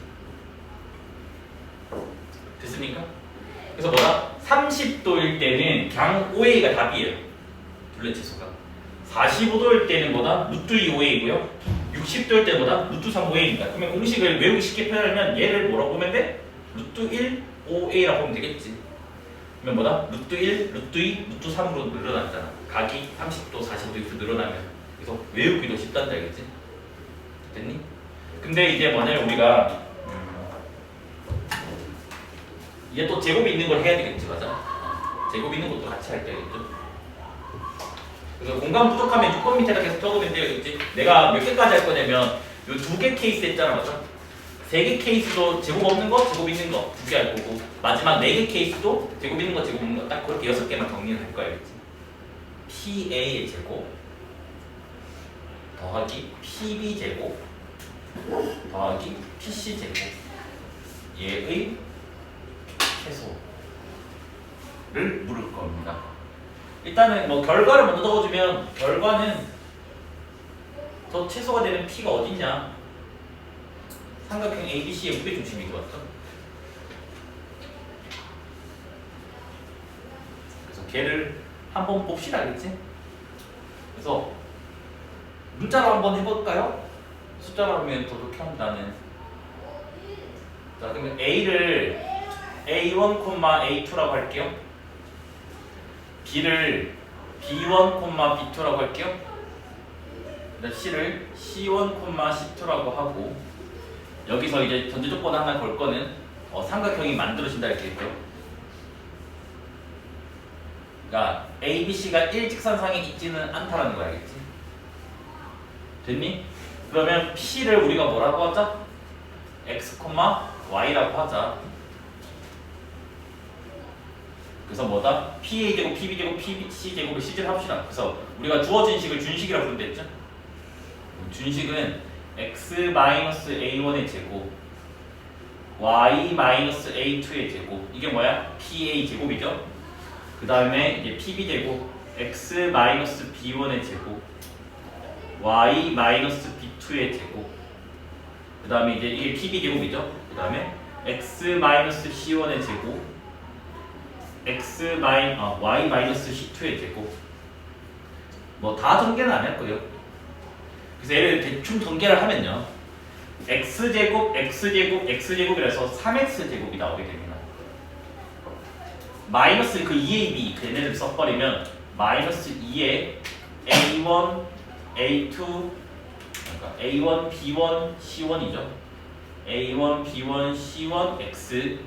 됐습니까? 그래서 뭐다? 30도일 때는 그냥 OA가 답이에요. 둘레치수가. 45도일 때는 뭐다? 루트 2 OA이고요. 60도일 때 뭐다? 루트 3 OA니까. 그러면 공식을 외우기 쉽게 표현하면 얘를 뭐라고 보면 돼? 루트 1 OA라고 보면 되겠지. 그러면 뭐다? 루트 1, 루트 2, 루트 3으로 늘어났잖아. 각이 30도, 45도 이렇게 늘어나면. 그래서 외우기도 쉽단다, 알겠지? 됐니? 근데 이제 뭐냐면 우리가 이제 또 제곱이 있는 걸 해야 되겠지, 맞아? 제곱 있는 것도 같이 할 때겠죠. 그래서 공간 부족하면 6번 밑에다 계속 적으면 되겠지. 내가 몇 개까지 할 거냐면 요 2개 케이스 했잖아, 맞아? 3개 케이스도 제곱 없는 거, 제곱 있는 거 2개 할 거고, 마지막 4개 케이스도 제곱 있는 거, 제곱 없는 거 딱 그렇게 6개만 정리를 할 거야, 알겠지? PA의 제곱 더하기 PB 제곱 더하기 PC 제곱 얘의 최소를 물을 겁니다. 일단은 뭐 결과를 먼저 넣어주면 결과는 더 최소가 되는 P가 어디냐? 삼각형 ABC의 무게중심이 맞죠? 그래서 걔를 한번 봅시다, 알겠지? 그래서 문자로 한번 해볼까요? 숫자로 하면 더 좋게 한다는. 자, 그러면 A를 A1, A2라고 할게요. B를 B1, B2라고 할게요. C를 C1, C2라고 하고, 여기서 이제 전제 조건 하나 걸 거는 삼각형이 만들어진다 이렇게 했죠. 그러니까 A, B, C가 일직선상에 있지는 않다라는 거 알겠지? 됐니? 그러면 P를 우리가 뭐라고 하자? X, Y라고 하자. 그래서 뭐다? PA 제곱, PB 제곱, PC 제곱을 실제로 합시다. 그래서 우리가 주어진 식을 준식이라고 부르면 됐죠? 준식은 X-A1의 제곱, Y-A2의 제곱. 이게 뭐야? PA 제곱이죠? 그 다음에 이제 PB 제곱, X-B1의 제곱, Y-B2의 제곱. 그 다음에 이제 이게 PB 제곱이죠? 그 다음에 X-C1의 제곱, Y-C2의 제곱. 뭐 다 전개는 안 할 거예요. 그래서 얘를 대충 전개를 하면요, X제곱, X제곱, X제곱이라서 3X제곱이 나오게 됩니다. 마이너스 그 2의 B, 걔네를 써버리면 마이너스 2의 A1, A2, 그러니까 A1, B1, C1이죠. A1, B1, C1, X.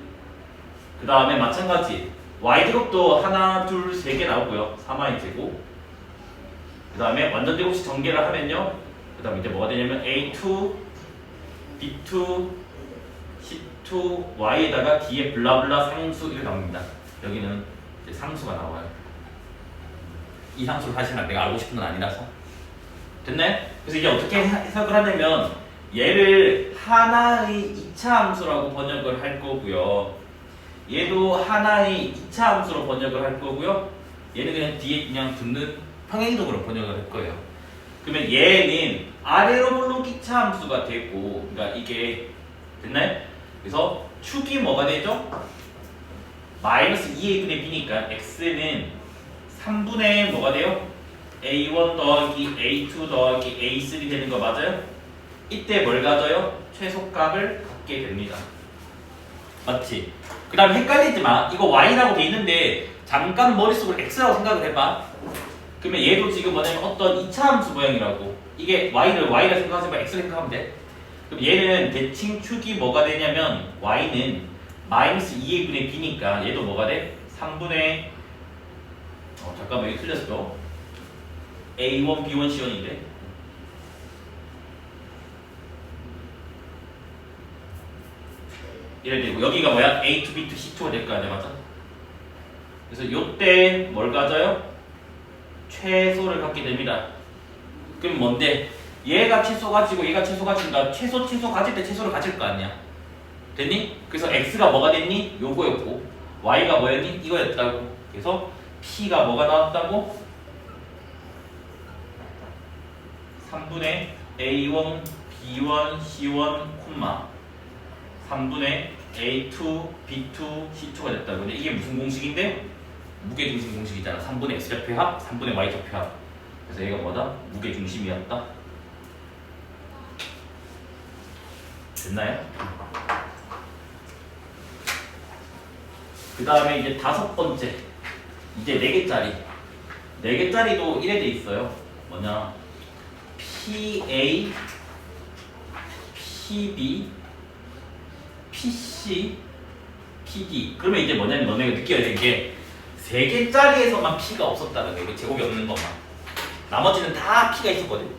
그 다음에 마찬가지 Y제곱도 하나, 둘, 세 개 나오고요. 3Y제곱. 그 다음에 완전 제곱식 전개를 하면요, 그 다음에 이제 뭐가 되냐면 A2, B2, C2, Y에다가 뒤에 블라블라 상수 이렇게 나옵니다. 여기는 이제 상수가 나와요. 이 상수를 사실은 내가 알고 싶은 건 아니라서. 됐네? 그래서 이제 어떻게 해석을 하냐면 얘를 하나의 2차 함수라고 번역을 할 거고요. 얘도 하나의 2차 함수로 번역을 할 거고요. 얘는 그냥 뒤에 그냥 붙는 평행이동으로 번역을 할 거예요. 그러면 얘는 아래로 물론 2차 함수가 되고, 그러니까 이게 됐나요? 그래서 축이 뭐가 되죠? 마이너스 2a분의 b니까 x는 3분의 뭐가 돼요? a1 더하기 a2 더하기 a3 되는 거 맞아요? 이때 뭘 가져요? 최소값을 갖게 됩니다. 맞지? 그 다음에 헷갈리지 마. 이거 y라고 돼 있는데 잠깐 머릿속으로 x라고 생각을 해봐. 그러면 얘도 지금 뭐냐면 어떤 2차 함수 모양이라고. 이게 y를 생각하지 마. x를 생각하면 돼. 그럼 얘는 대칭 축이 뭐가 되냐면 y는 마이너스 2a분의 b니까 얘도 뭐가 돼? 3분의 잠깐만 이거 틀렸어. a1, b1, c1인데 이래 되고, 여기가 뭐야? a2, b2, c2가 될 거 아니야, 맞아? 그래서 요때 뭘 가져요? 최소를 갖게 됩니다. 그럼 뭔데? 얘가 최소 가지고 얘가 최소 가진다. 최소 가질 때 최소를 가질 거 아니야. 됐니? 그래서 x가 뭐가 됐니? 요거였고 y가 뭐였니? 이거였다고. 그래서 p가 뭐가 나왔다고? 3분의 a1, b1, c1, 3분의 a2, b2, c2가 됐다고. 근데 이게 무슨 공식인데? 무게중심 공식이잖아. 3분의 x좌표 합, 3분의 y좌표 합. 그래서 얘가 뭐다? 무게중심이었다. 됐나요? 그 다음에 이제 5번째, 이제 4개짜리. 4개짜리도 이래 돼 있어요. 뭐냐? PA, PB, PC, PD. 그러면 이제 뭐냐면 너네가 느껴야 되는 게 3개짜리에서만 P가 없었다는 거예요. 제곱이 없는 것만. 나머지는 다 P가 있었거든.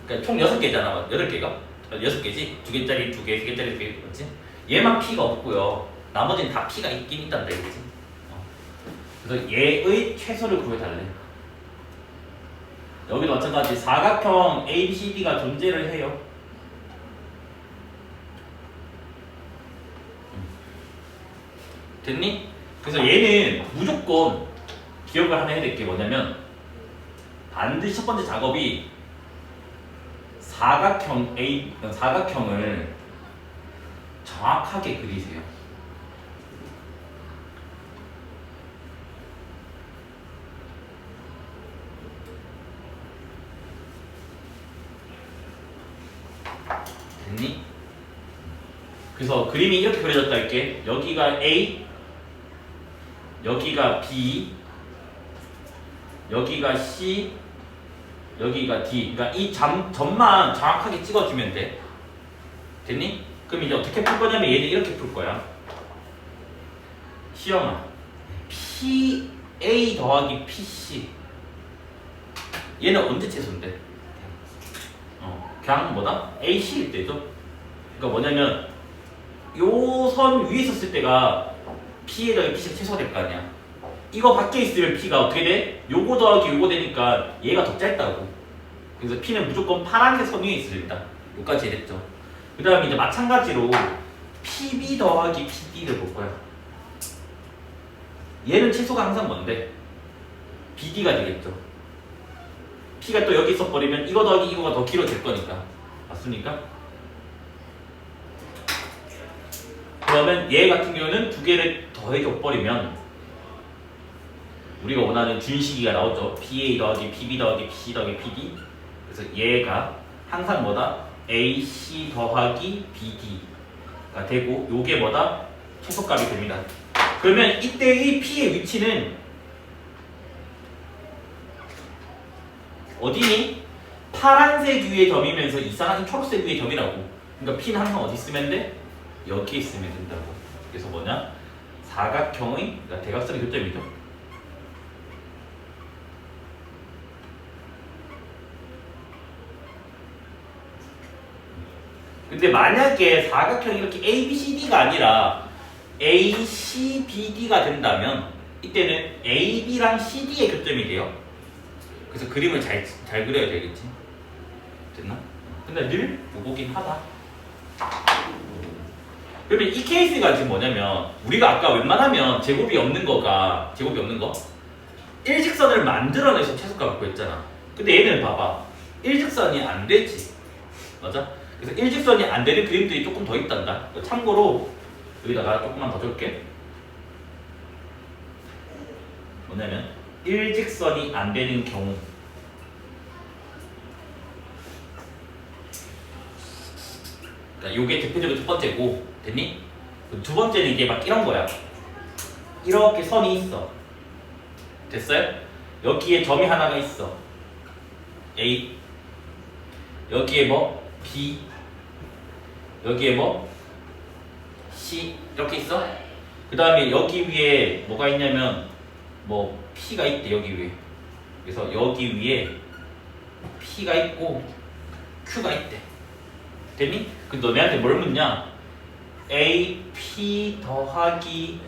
그러니까 총 6개잖아. 8개가? 6개지? 2개짜리 2개, 3개짜리 2개, 그렇지? 얘만 P가 없고요. 나머지는 다 P가 있긴 있단다, 이거지? 그래서 얘의 최소를 구해달래. 여기도 마찬가지 사각형 ABCD가 존재를 해요. 됐니? 그래서 얘는 무조건 기억을 하나 해야 될 게 뭐냐면 반드시 첫 번째 작업이 사각형을 정확하게 그리세요. 됐니? 그래서 그림이 이렇게 그려졌다 할게. 여기가 A, 여기가 B, 여기가 C, 여기가 D. 그러니까 이 점만 정확하게 찍어주면 돼. 됐니? 그럼 이제 어떻게 풀 거냐면 얘는 이렇게 풀 거야. 시영아, PA 더하기 PC. 얘는 언제 최소인데? 그냥 뭐다? AC일 때죠. 그러니까 뭐냐면 요 선 위에 있었을 때가 P에 더하기 P가 최소가 될 거 아니야. 이거 밖에 있으면 P가 어떻게 돼? 요거 더하기 요거 되니까 얘가 더 짧다고. 그래서 P는 무조건 파란색 선 위에 있어야 된다. 여기까지 됐죠. 그 다음에 이제 마찬가지로 PB 더하기 PD를 볼 거야. 얘는 최소가 항상 뭔데? BD가 되겠죠. P가 또 여기 있어버리면 이거 더하기 이거가 더 길어질 거니까. 맞습니까? 그러면 얘 같은 경우는 2개를 더해줘버리면 우리가 원하는 준식이가 나오죠. PA 더하기 PB 더하기 PC 더하기 PD. 그래서 얘가 항상 뭐다? AC 더하기 BD가 되고 요게 뭐다? 최소값이 됩니다. 그러면 이때의 P의 위치는 어디니? 파란색 위에 점이면서 이상한 초록색 위에 점이라고. 그러니까 P는 항상 어디 있으면 돼? 여기 있으면 된다고. 그래서 뭐냐? 사각형의 그러니까 대각선의 교점이죠. 근데 만약에 사각형이 이렇게 ABCD가 아니라 ACBD가 된다면 이때는 AB랑 CD의 교점이 돼요. 그래서 그림을 잘 그려야 되겠지. 됐나? 근데 늘 요거긴 하다. 그러면 이 케이스가 지금 뭐냐면 우리가 아까 웬만하면 제곱이 없는 거 일직선을 만들어내서 최소값을 구했잖아. 근데 얘는 봐봐. 일직선이 안 되지. 맞아? 그래서 일직선이 안 되는 그림들이 조금 더 있단다. 참고로 여기다가 조금만 더 줄게. 뭐냐면 일직선이 안 되는 경우 그러니까 요게 대표적인 첫 번째고 됐니? 두 번째는 이게 막 이런 거야. 이렇게 선이 있어. 됐어요? 여기에 점이 하나가 있어. A 여기에 뭐 B 여기에 뭐 C 이렇게 있어. 그 다음에 여기 위에 뭐가 있냐면 뭐 P가 있대. 여기 위에. 그래서 여기 위에 P가 있고 Q가 있대. 됐니? 그 너네한테 뭘 묻냐? A, P 더하기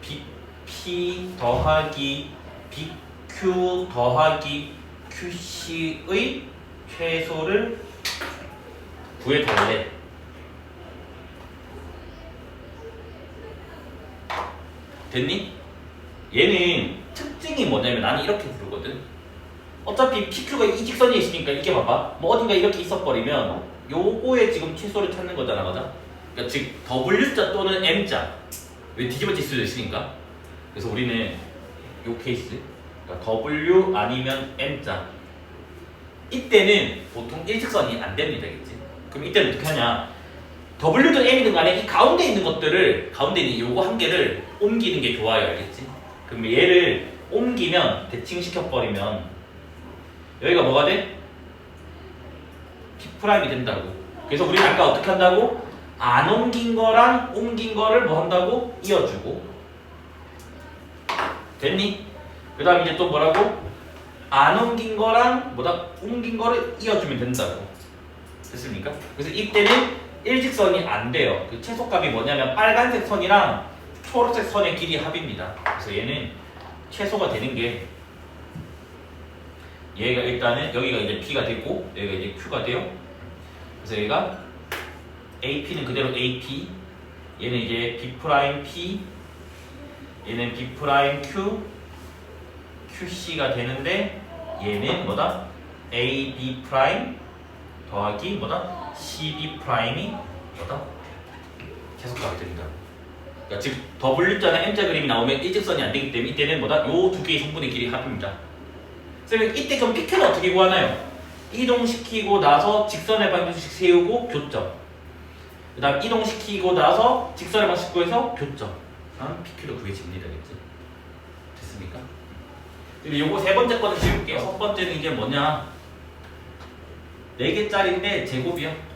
B, P 더하기 B, Q 더하기 QC의 최소를 구해달래. 됐니? 얘는 특징이 뭐냐면 나는 이렇게 부르거든. 어차피 PQ가 이 직선이 있으니까 이게 봐봐. 뭐 어딘가 이렇게 있어버리면 요거에 지금 최소를 찾는 거잖아, 맞아? 그러니까 즉 W자 또는 M자 왜 뒤집어질 수도 있으니까. 그래서 우리는 요 케이스 그러니까 W 아니면 M자 이때는 보통 일직선이 안 됩니다, 그치? 그럼 이때는 어떻게 하냐? W든 M이든 간에 이 가운데 있는 것들을 가운데 있는 요거 한 개를 옮기는 게 좋아요, 알겠지? 그럼 얘를 옮기면 대칭시켜버리면 여기가 뭐가 돼? P'이 된다고. 그래서 우리는 아까 어떻게 한다고? 안 옮긴 거랑 옮긴 거를 뭐 한다고? 이어주고. 됐니? 그 다음 이제 또 뭐라고? 안 옮긴 거랑 뭐다? 옮긴 거를 이어주면 된다고. 됐습니까? 그래서 이때는 일직선이 안 돼요. 그 최소값이 뭐냐면 빨간색 선이랑 초록색 선의 길이 합입니다. 그래서 얘는 최소가 되는 게 얘가 일단은 여기가 이제 P가 되고 여기가 이제 Q가 돼요. 그래서 얘가 AP는 그대로 AP, 얘는 이제 B'P, 얘는 B'Q, QC가 되는데 얘는 뭐다? AB' 더하기 뭐다? CB'이 뭐다? 계속하게 됩니다. 그러니까 즉 W자나 M자 그림이 나오면 일직선이 안 되기 때문에 이때는 뭐다? 요 두 개의 성분의 길이 합입니다. 그러면 이때 그럼 PQ는 어떻게 구하나요? 이동시키고 나서 직선의 방정식 세우고 교점. 그 다음 이동시키고 나서 직선의 방식 구해서 교점. PQ를 구해집니다. 그치? 됐습니까? 그리고 요거 세 번째 거는 지울게요. 첫 번째는 이게 뭐냐? 4개짜리인데 제곱이요.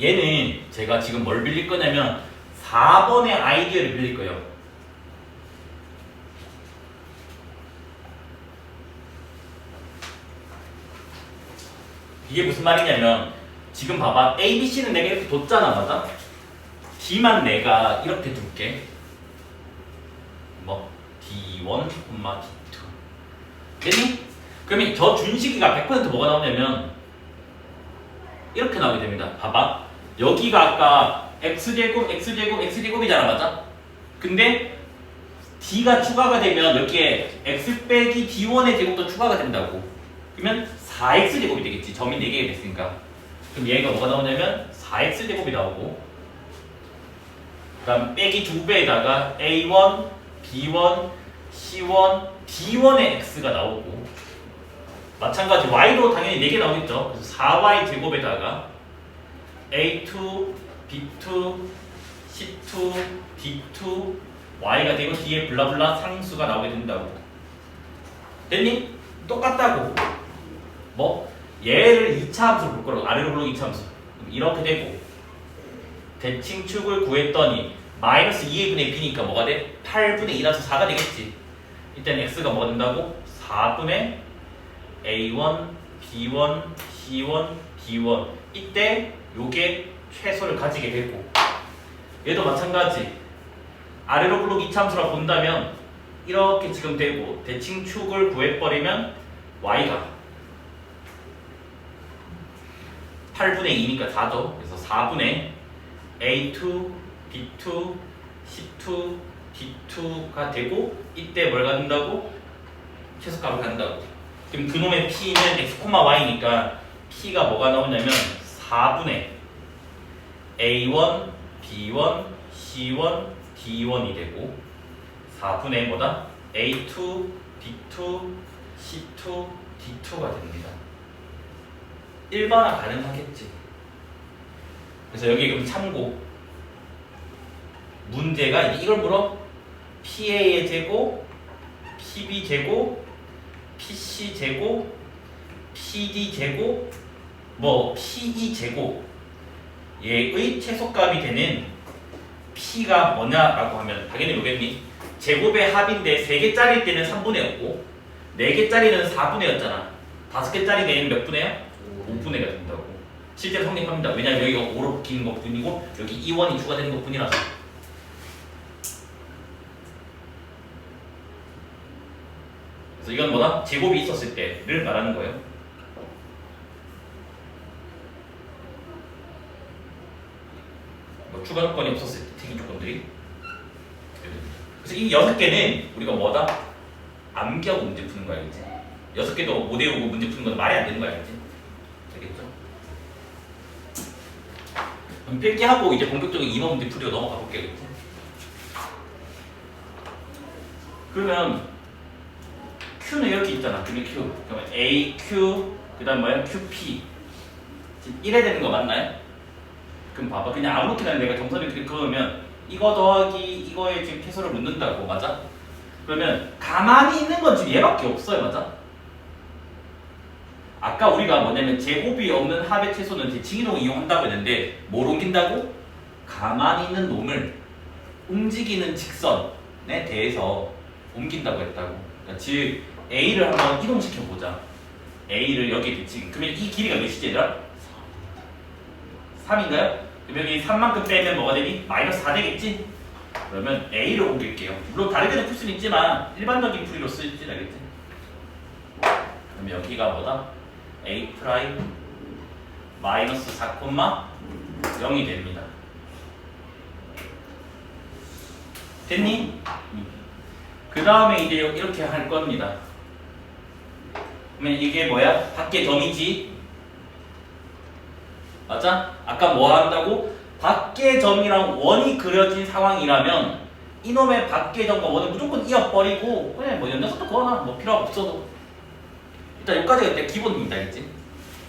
얘는 제가 지금 뭘 빌릴 거냐면 4번의 아이디어를 빌릴 거예요. 이게 무슨 말이냐면 지금 봐봐. A, B, C는 내가 이렇게 뒀잖아. 맞아? D만 내가 이렇게 둘게. 뭐 D1, D2 됐니? 그러면 저 준식이가 100% 뭐가 나오냐면 이렇게 나오게 됩니다. 봐봐. 여기가 아까 X제곱, X제곱, X제곱이잖아. 맞아? 근데 D가 추가가 되면 여기에 X 빼기 D1의 제곱도 추가가 된다고. 그러면 4X제곱이 되겠지. 점이 4개가 됐으니까. 그럼 얘가 뭐가 나오냐면 4X제곱이 나오고 그 다음 빼기 2배에다가 A1, B1, C1, D1의 X가 나오고 마찬가지 Y도 당연히 4개 나오겠죠. 그래서 4Y 제곱에다가 A2, B2, C2, D2, Y가 되고 뒤에 블라블라 상수가 나오게 된다고. 됐니? 똑같다고. 뭐? 얘를 2차 함수로 볼 거라고. 아래로 부르고 2차 함수. 이렇게 되고 대칭축을 구했더니 마이너스 2분의 b니까 뭐가 돼? 8분의 2라서 4가 되겠지. 이때는 x가 뭐가 된다고? 4분의 a1, b1, c1, d1. 이때 요게 최소를 가지게 되고 얘도 마찬가지. 아래로 블록 2차 함수라 본다면 이렇게 지금 되고 대칭축을 구해버리면 y가 8분의 2니까 4죠. 그래서 4분의 A2, B2, C2, D2가 되고 이때 뭘 갖는다고? 최소값을 갖는다고. 그럼 그놈의 P는 X, Y니까 P가 뭐가 나오냐면 4분의 A1, B1, C1, D1이 되고 4분의 뭐다? A2, B2, C2, D2가 됩니다. 일반화 가능하겠지. 그래서 여기 그럼 참고 문제가 이걸 물어. PA의 제곱, PB 제곱, PC 제곱, PD 제곱, 뭐 PE 제곱 얘의 최소값이 되는 P가 뭐냐라고 하면 당연히 뭐겠니? 제곱의 합인데 3개짜리 때는 3분의 5고 4개짜리는 4분의 5였잖아. 5개짜리 내는 몇 분의야? 5분의가 된다고. 실제로 성립합니다. 왜냐면 여기가 5로 바뀌는 것 뿐이고 여기 2원이 추가되는 것 뿐이라서. 그래서 이건 뭐다? 제곱이 있었을 때를 말하는 거예요. 뭐 추가 조건이 없었을 때 특이 조건들이. 그래서 이 6개는 우리가 뭐다? 암기하고 문제 푸는 거 알겠지? 6개도 못 외우고 문제 푸는 건 말이 안 되는 거 알겠지? 되겠죠? 그럼 필기하고 이제 본격적인 2번 문제 풀이로 넘어가 볼게요. 그치? 그러면 Q는 이렇게 있잖아. 그러면 Q. 그러면 AQ, 그 다음 뭐야? QP. 지금 1에 되는 거 맞나요? 그럼 봐봐. 그냥 아무렇게나 내가 정선을 이렇게 그으면 이거 더하기 이거에 지금 최소를 묻는다고. 맞아? 그러면 가만히 있는 건 지금 얘밖에 없어요. 맞아? 아까 우리가 뭐냐면 제곱이 없는 합의 최소는 대칭이동을 이용한다고 했는데 뭘 옮긴다고? 가만히 있는 놈을 움직이는 직선에 대해서 옮긴다고 했다고. 그러니까 즉 A를 한번 이동시켜 보자. A를 여기에 대칭. 그러면 이 길이가 몇이지 얘들아? 3인가요? 그럼 여기 3만큼 빼면 뭐가 되니? 마이너스 4 되겠지? 그러면 A를 옮길게요. 물론 다르게도 풀 수는 있지만 일반적인 풀이로 쓰지 알겠지? 그럼 여기가 뭐다? A 프라임 마이너스 4,0이 됩니다. 됐니? 그 다음에 이제 이렇게 할 겁니다. 그러면 이게 뭐야? 밖에 점이지? 맞아? 아까 뭐 한다고? 밖의 점이랑 원이 그려진 상황이라면 이놈의 밖의 점과 원을 무조건 이어버리고 그냥 뭐 연장선도 그거나 뭐 필요 없어도 일단 여기까지가 일단 기본입니다. 알겠지?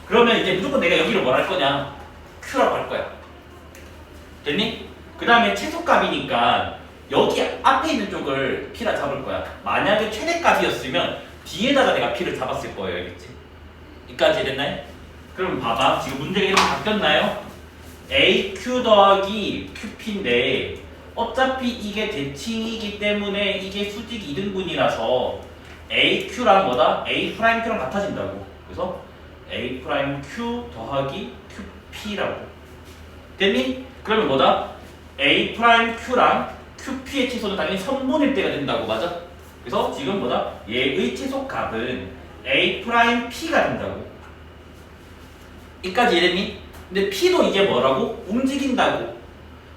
그러면 이제 무조건 내가 여기를 뭘 할 거냐? Q라고 할 거야. 됐니? 그 다음에 최소값이니까 여기 앞에 있는 쪽을 P라 잡을 거야. 만약에 최대값이었으면 뒤에다가 내가 P를 잡았을 거예요. 알겠지? 여기까지 됐나요? 그럼 봐봐. 지금 문제가 이렇게 바뀌었나요? AQ 더하기 QP인데 어차피 이게 대칭이기 때문에 이게 수직 이등분이라서 AQ랑 뭐다? A'Q랑 같아진다고. 그래서 A'Q 더하기 QP라고. 됐니? 그러면 뭐다? A'Q랑 QP의 최소는 당연히 선분일 때가 된다고. 맞아? 그래서 지금 뭐다? 얘의 최소값은 A'P가 된다고. 이까지 이해됐니? 근데 P도 이제 뭐라고? 움직인다고.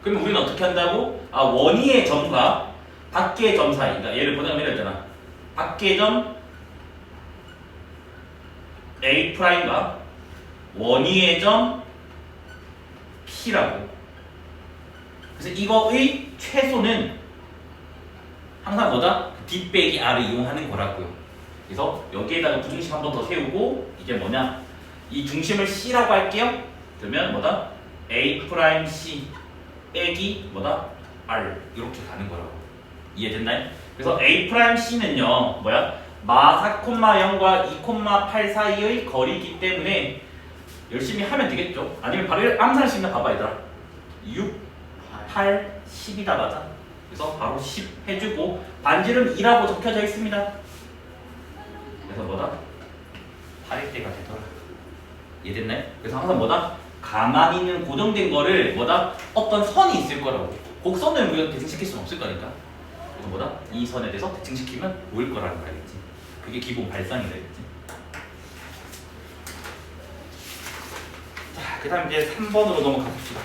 그러면 우리는 어떻게 한다고? 아, 원위의 점과 밖의 점 사이. 그러니까 얘를 보내면 이랬잖아. 밖의 점 A'과 원위의 점 P라고. 그래서 이거의 최소는 항상 뭐다? D 빼기 R을 이용하는 거라고요. 그래서 여기에다가 부중심 한 번 더 세우고 이제 뭐냐? 이 중심을 C라고 할게요. 그러면 뭐다? A'C 빼기 뭐다? R 이렇게 가는 거라고. 이해됐나요? 그래서 A'C는요 뭐야? 마 4,0과 2,8 사이의 거리이기 때문에 열심히 하면 되겠죠? 아니면 바로 암산할 수 있나 봐봐 얘들아. 6, 8, 10이다 맞아? 그래서 바로 10 해주고 반지름 2라고 적혀져 있습니다. 그래서 뭐다? 8일 때가 되더라. 이해됐나요? 그래서 항상 뭐다? 가만히 있는 고정된 거를 뭐다? 어떤 선이 있을 거라고. 곡선을 우리가 대칭시킬 수는 없을 거니까. 그래서 뭐다? 이 선에 대해서 대칭시키면 보일 거라는 거 알겠지? 그게 기본 발상이 되겠지. 자, 그 다음 이제 3번으로 넘어가 봅시다.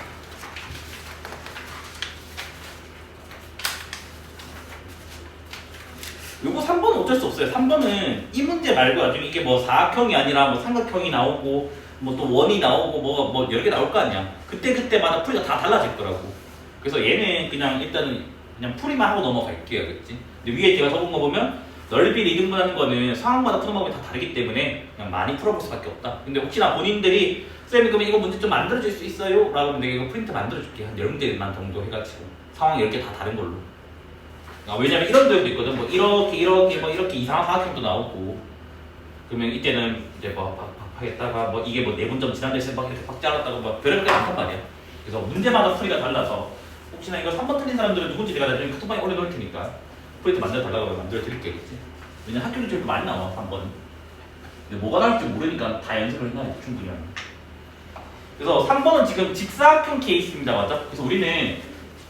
요거 3번은 어쩔 수 없어요. 3번은 이 문제 말고 나중에 이게 뭐 사각형이 아니라 뭐 삼각형이 나오고 뭐 또 원이 나오고 뭐 여러 개 나올 거 아니야. 그때마다 풀이가 다 달라질 거라고. 그래서 얘는 그냥 일단은 그냥 풀이만 하고 넘어갈게요. 알겠지? 근데 위에 제가 적은 거 보면 넓이를 이등분하는 거는 상황마다 푸는 방법이 다 다르기 때문에 그냥 많이 풀어볼 수밖에 없다. 근데 혹시나 본인들이 쌤이 그러면 이거 문제 좀 만들어줄 수 있어요? 라고 하면 내가 이거 프린트 만들어줄게. 한 10개만 정도 해가지고 상황 10개 다 다른 걸로. 왜냐면 이런 도형도 있거든. 뭐 이렇게 이상한 사각형도 나오고. 그러면 이때는 이제 뭐 하겠다가 뭐 이게 뭐 내분점 지난주에 막 이렇게 박 잘랐다고 막 별의별 게 많단 말이야. 그래서 문제마다 풀이가 달라서 혹시나 이거 3번 틀린 사람들은 누군지 내가 나중에 카톡방에 올려놓을 테니까 프린트 만들어 달라고 하면 만들어 드릴게겠지. 왜냐면 학교 교재도 많이 나와 3번. 근데 뭐가 나올지 모르니까 다 연습을 해놔야 충분히 하면. 그래서 3번은 지금 직사각형 케이스입니다. 맞아? 그래서 우리는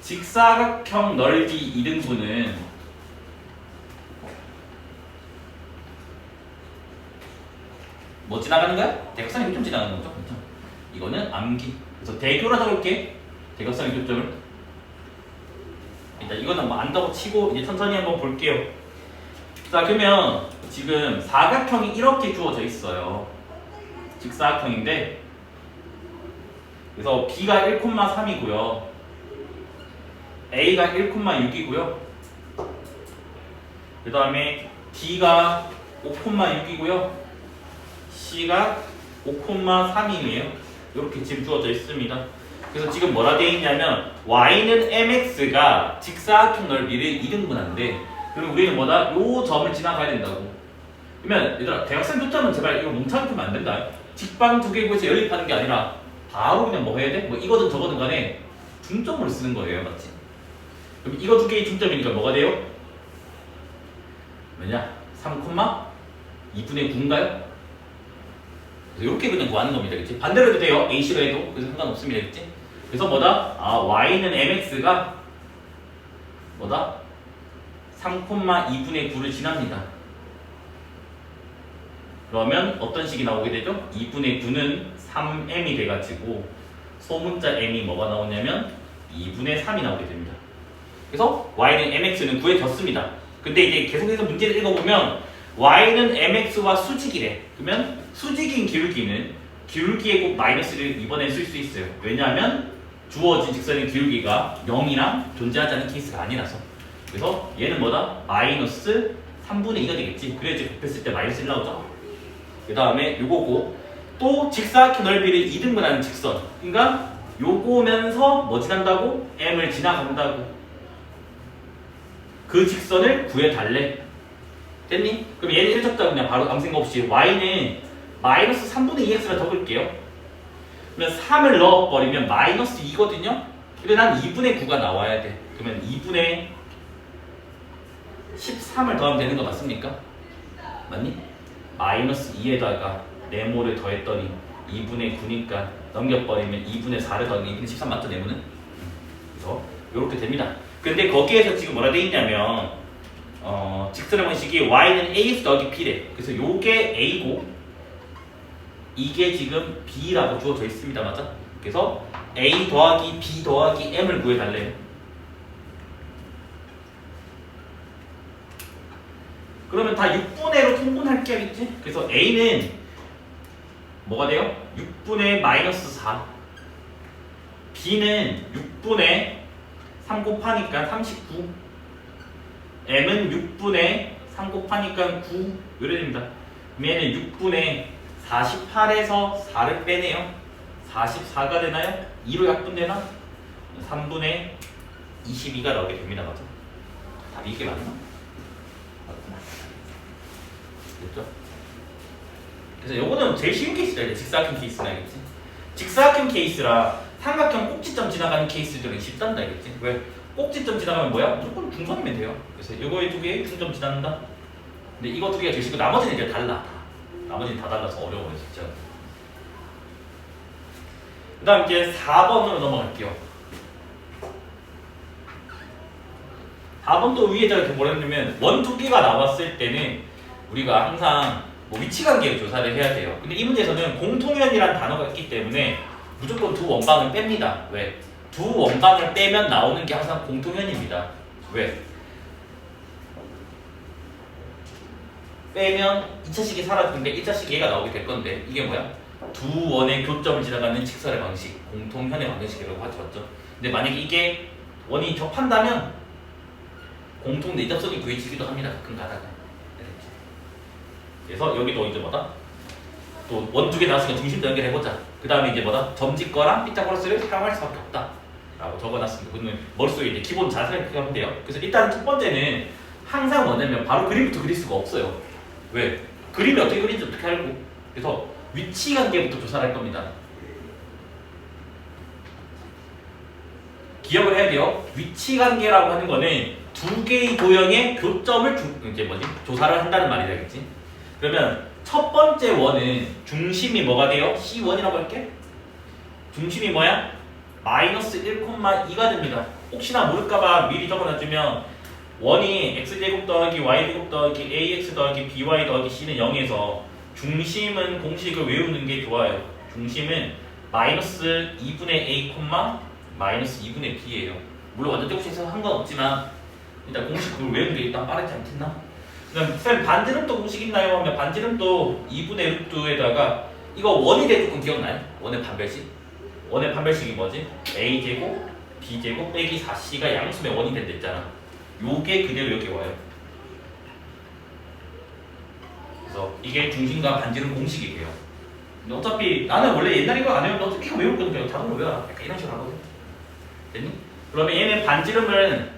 직사각형 넓이 2등분은 뭐 지나가는 거야? 대각선의 교점 지나가는 거죠. 그렇죠? 이거는 암기. 그래서 대교로 적을게. 대각선의 교점을. 일단 이거는 뭐 안다고 치고 이제 천천히 한번 볼게요. 자, 그러면 지금 사각형이 이렇게 주어져 있어요. 직사각형인데 그래서 B가 1,3이고요. A가 1,6이고요. 그 다음에 D가 5,6이고요. C가 5,3이에요. 이렇게 지금 주어져 있습니다. 그래서 지금 뭐라 되어 있냐면 y는 mx가 직사각형 넓이를 2등분하는데 그럼 우리는 뭐다? 요 점을 지나가야 된다고. 그러면 얘들아 대학생 초점은 제발 이거 뭉쳐놓으면안 된다. 직방 두 개구에서 연립하는 게 아니라 바로 그냥 뭐 해야 돼? 뭐 이거든 저거든 간에 중점으로 쓰는 거예요. 맞지? 그럼 이거 두 개의 중점이니까 뭐가 돼요? 뭐냐? 3,2분의 9인가요? 이렇게 그냥 구하는 겁니다. 그치? 반대로 해도 돼요. A씨로 해도. 그래서 상관없습니다. 그치? 그래서 뭐다? y는 mx가 뭐다? 3,2분의 9를 지납니다. 그러면 어떤 식이 나오게 되죠? 2분의 9는 3m이 돼가지고 소문자 m이 뭐가 나오냐면 2분의 3이 나오게 됩니다. 그래서 y는 mx는 구해졌습니다. 근데 이제 계속해서 문제를 읽어보면 y는 mx와 수직이래. 그러면 수직인 기울기는 기울기에 꼭 마이너스를 이번에 쓸 수 있어요. 왜냐하면 주어진 직선의 기울기가 0이랑 존재하지 않는 케이스가 아니라서. 그래서 얘는 뭐다? 마이너스 3분의 2가 되겠지. 그래야지 곱했을 때 마이너스 1 나오죠. 그 다음에 요거고 또 직사각형 넓이를 2등분하는 직선. 그러니까 요거면서 뭐 지난다고? m을 지나간다고. 그 직선을 구해달래. 됐니? 그럼 얘는 1 적다 그냥 바로 아무 생각 없이 y는 마이너스 3분의 2x를 적을게요. 그러면 3을 넣어버리면 마이너스 2거든요? 근데 난 2분의 9가 나와야 돼. 그러면 2분의 13을 더하면 되는 거 맞습니까? 맞니? 마이너스 2에다가 네모를 더했더니 2분의 9니까 넘겨버리면 2분의 4를 더하면 2분의 13 맞죠? 네모는? 그래서 이렇게 됩니다. 근데 거기에서 지금 뭐라 돼 있냐면 직선의 방식이 y는 ax 더하기 b래. 그래서 요게 a고 이게 지금 b라고 주어져 있습니다. 맞죠? 그래서 a 더하기 b 더하기 m을 구해달래요. 그러면 다 6분의로 통분할게 하겠지? 그래서 a는 뭐가 돼요? 6분의 마이너스 4 b는 6분의 3 곱하니까 39 m은 6분의 3 곱하니까 9 이래 됩니다. 얘는 6분의 48에서 4를 빼네요. 44가 되나요? 2로 약분되나? 3분의 22가 나오게 됩니다. 맞죠? 답이 이게 맞나? 맞구나. 됐죠? 그래서 요거는 제일 쉬운 케이스다. 직사각형 케이스는 알겠지? 직사각형 케이스라 삼각형 꼭지점 지나가는 케이스들은 쉽단다. 알겠지? 왜? 꼭지점 지나가면 뭐야? 무조건 중선이면 돼요. 그래서 요거의 두 개의 중점 지난다. 근데 이거 두 개가 제일 쉽고 나머지는 이제 달라. 나머지는 다 달라서 어려워요. 진짜. 그 다음 이제 4번으로 넘어갈게요. 4번도 위에다가 이렇게 뭐라 했냐면 원 두 개가 나왔을 때는 우리가 항상 뭐 위치관계를 조사를 해야 돼요. 근데 이 문제에서는 공통연이라는 단어가 있기 때문에 무조건 두 원방을 뺍니다. 왜? 두 원방을 빼면 나오는 게 항상 공통연입니다. 왜? 빼면 2차식이 사라지는데 1차식 얘가 나오게 될 건데 이게 뭐야? 두 원의 교점을 지나가는 직선의 방식, 공통현의 방정식이라고 하죠. 맞죠? 근데 만약에 이게 원이 접한다면 공통 내접선이 구해지기도 합니다. 가끔 가다가. 그래서 여기도 이제 뭐다? 또 원 두 개 나왔으니까 중심도 연결해보자. 그 다음에 이제 뭐다? 점직거랑 피타고라스를 사용할 수밖에 없다 라고 적어놨습니다. 그러면 머릿속에 이제 기본 자세를 그렇게 하면 돼요. 그래서 일단 첫 번째는 항상 뭐냐면 바로 그림부터 그릴 수가 없어요. 왜? 그림이 어떻게 그리는지 어떻게 알고. 그래서 위치관계부터 조사를 할 겁니다. 기억을 해야 돼요. 위치관계라고 하는 거는 두 개의 도형의 교점을 이제 뭐지? 조사를 한다는 말이 되겠지. 그러면 첫 번째 원은 중심이 뭐가 돼요? C1이라고 할게. 중심이 뭐야? 마이너스 1,2가 됩니다. 혹시나 모를까봐 미리 적어놔주면 원이 x제곱 더하기 y제곱 더하기 ax 더하기 by 더하기 c는 0에서 중심은 공식을 외우는 게 좋아요. 중심은 마이너스 2분의 a, 마이너스 2분의 b예요. 물론 완전 조금씩 상관없지만 일단 공식 그걸 외우는 게 일단 빠르지 않겠나? 그럼 쌤 반지름도 공식 있나요? 하면 반지름도 2분의 루트에다가 이거 원이 될 조금 기억나요? 원의 판별식? 원의 판별식이 뭐지? a제곱 b제곱 빼기 4c가 양수의 원이 된다 했잖아. 요게 그대로 여기 와요. 그래서 이게 중심과 반지름 공식이에요. 근데 어차피 나는 원래 옛날 이거 안 외우면 어차피 이거 외울 거니까 자동으로 외워라. 약간 이런 식으로 하거든. 됐니? 그러면 얘는 반지름을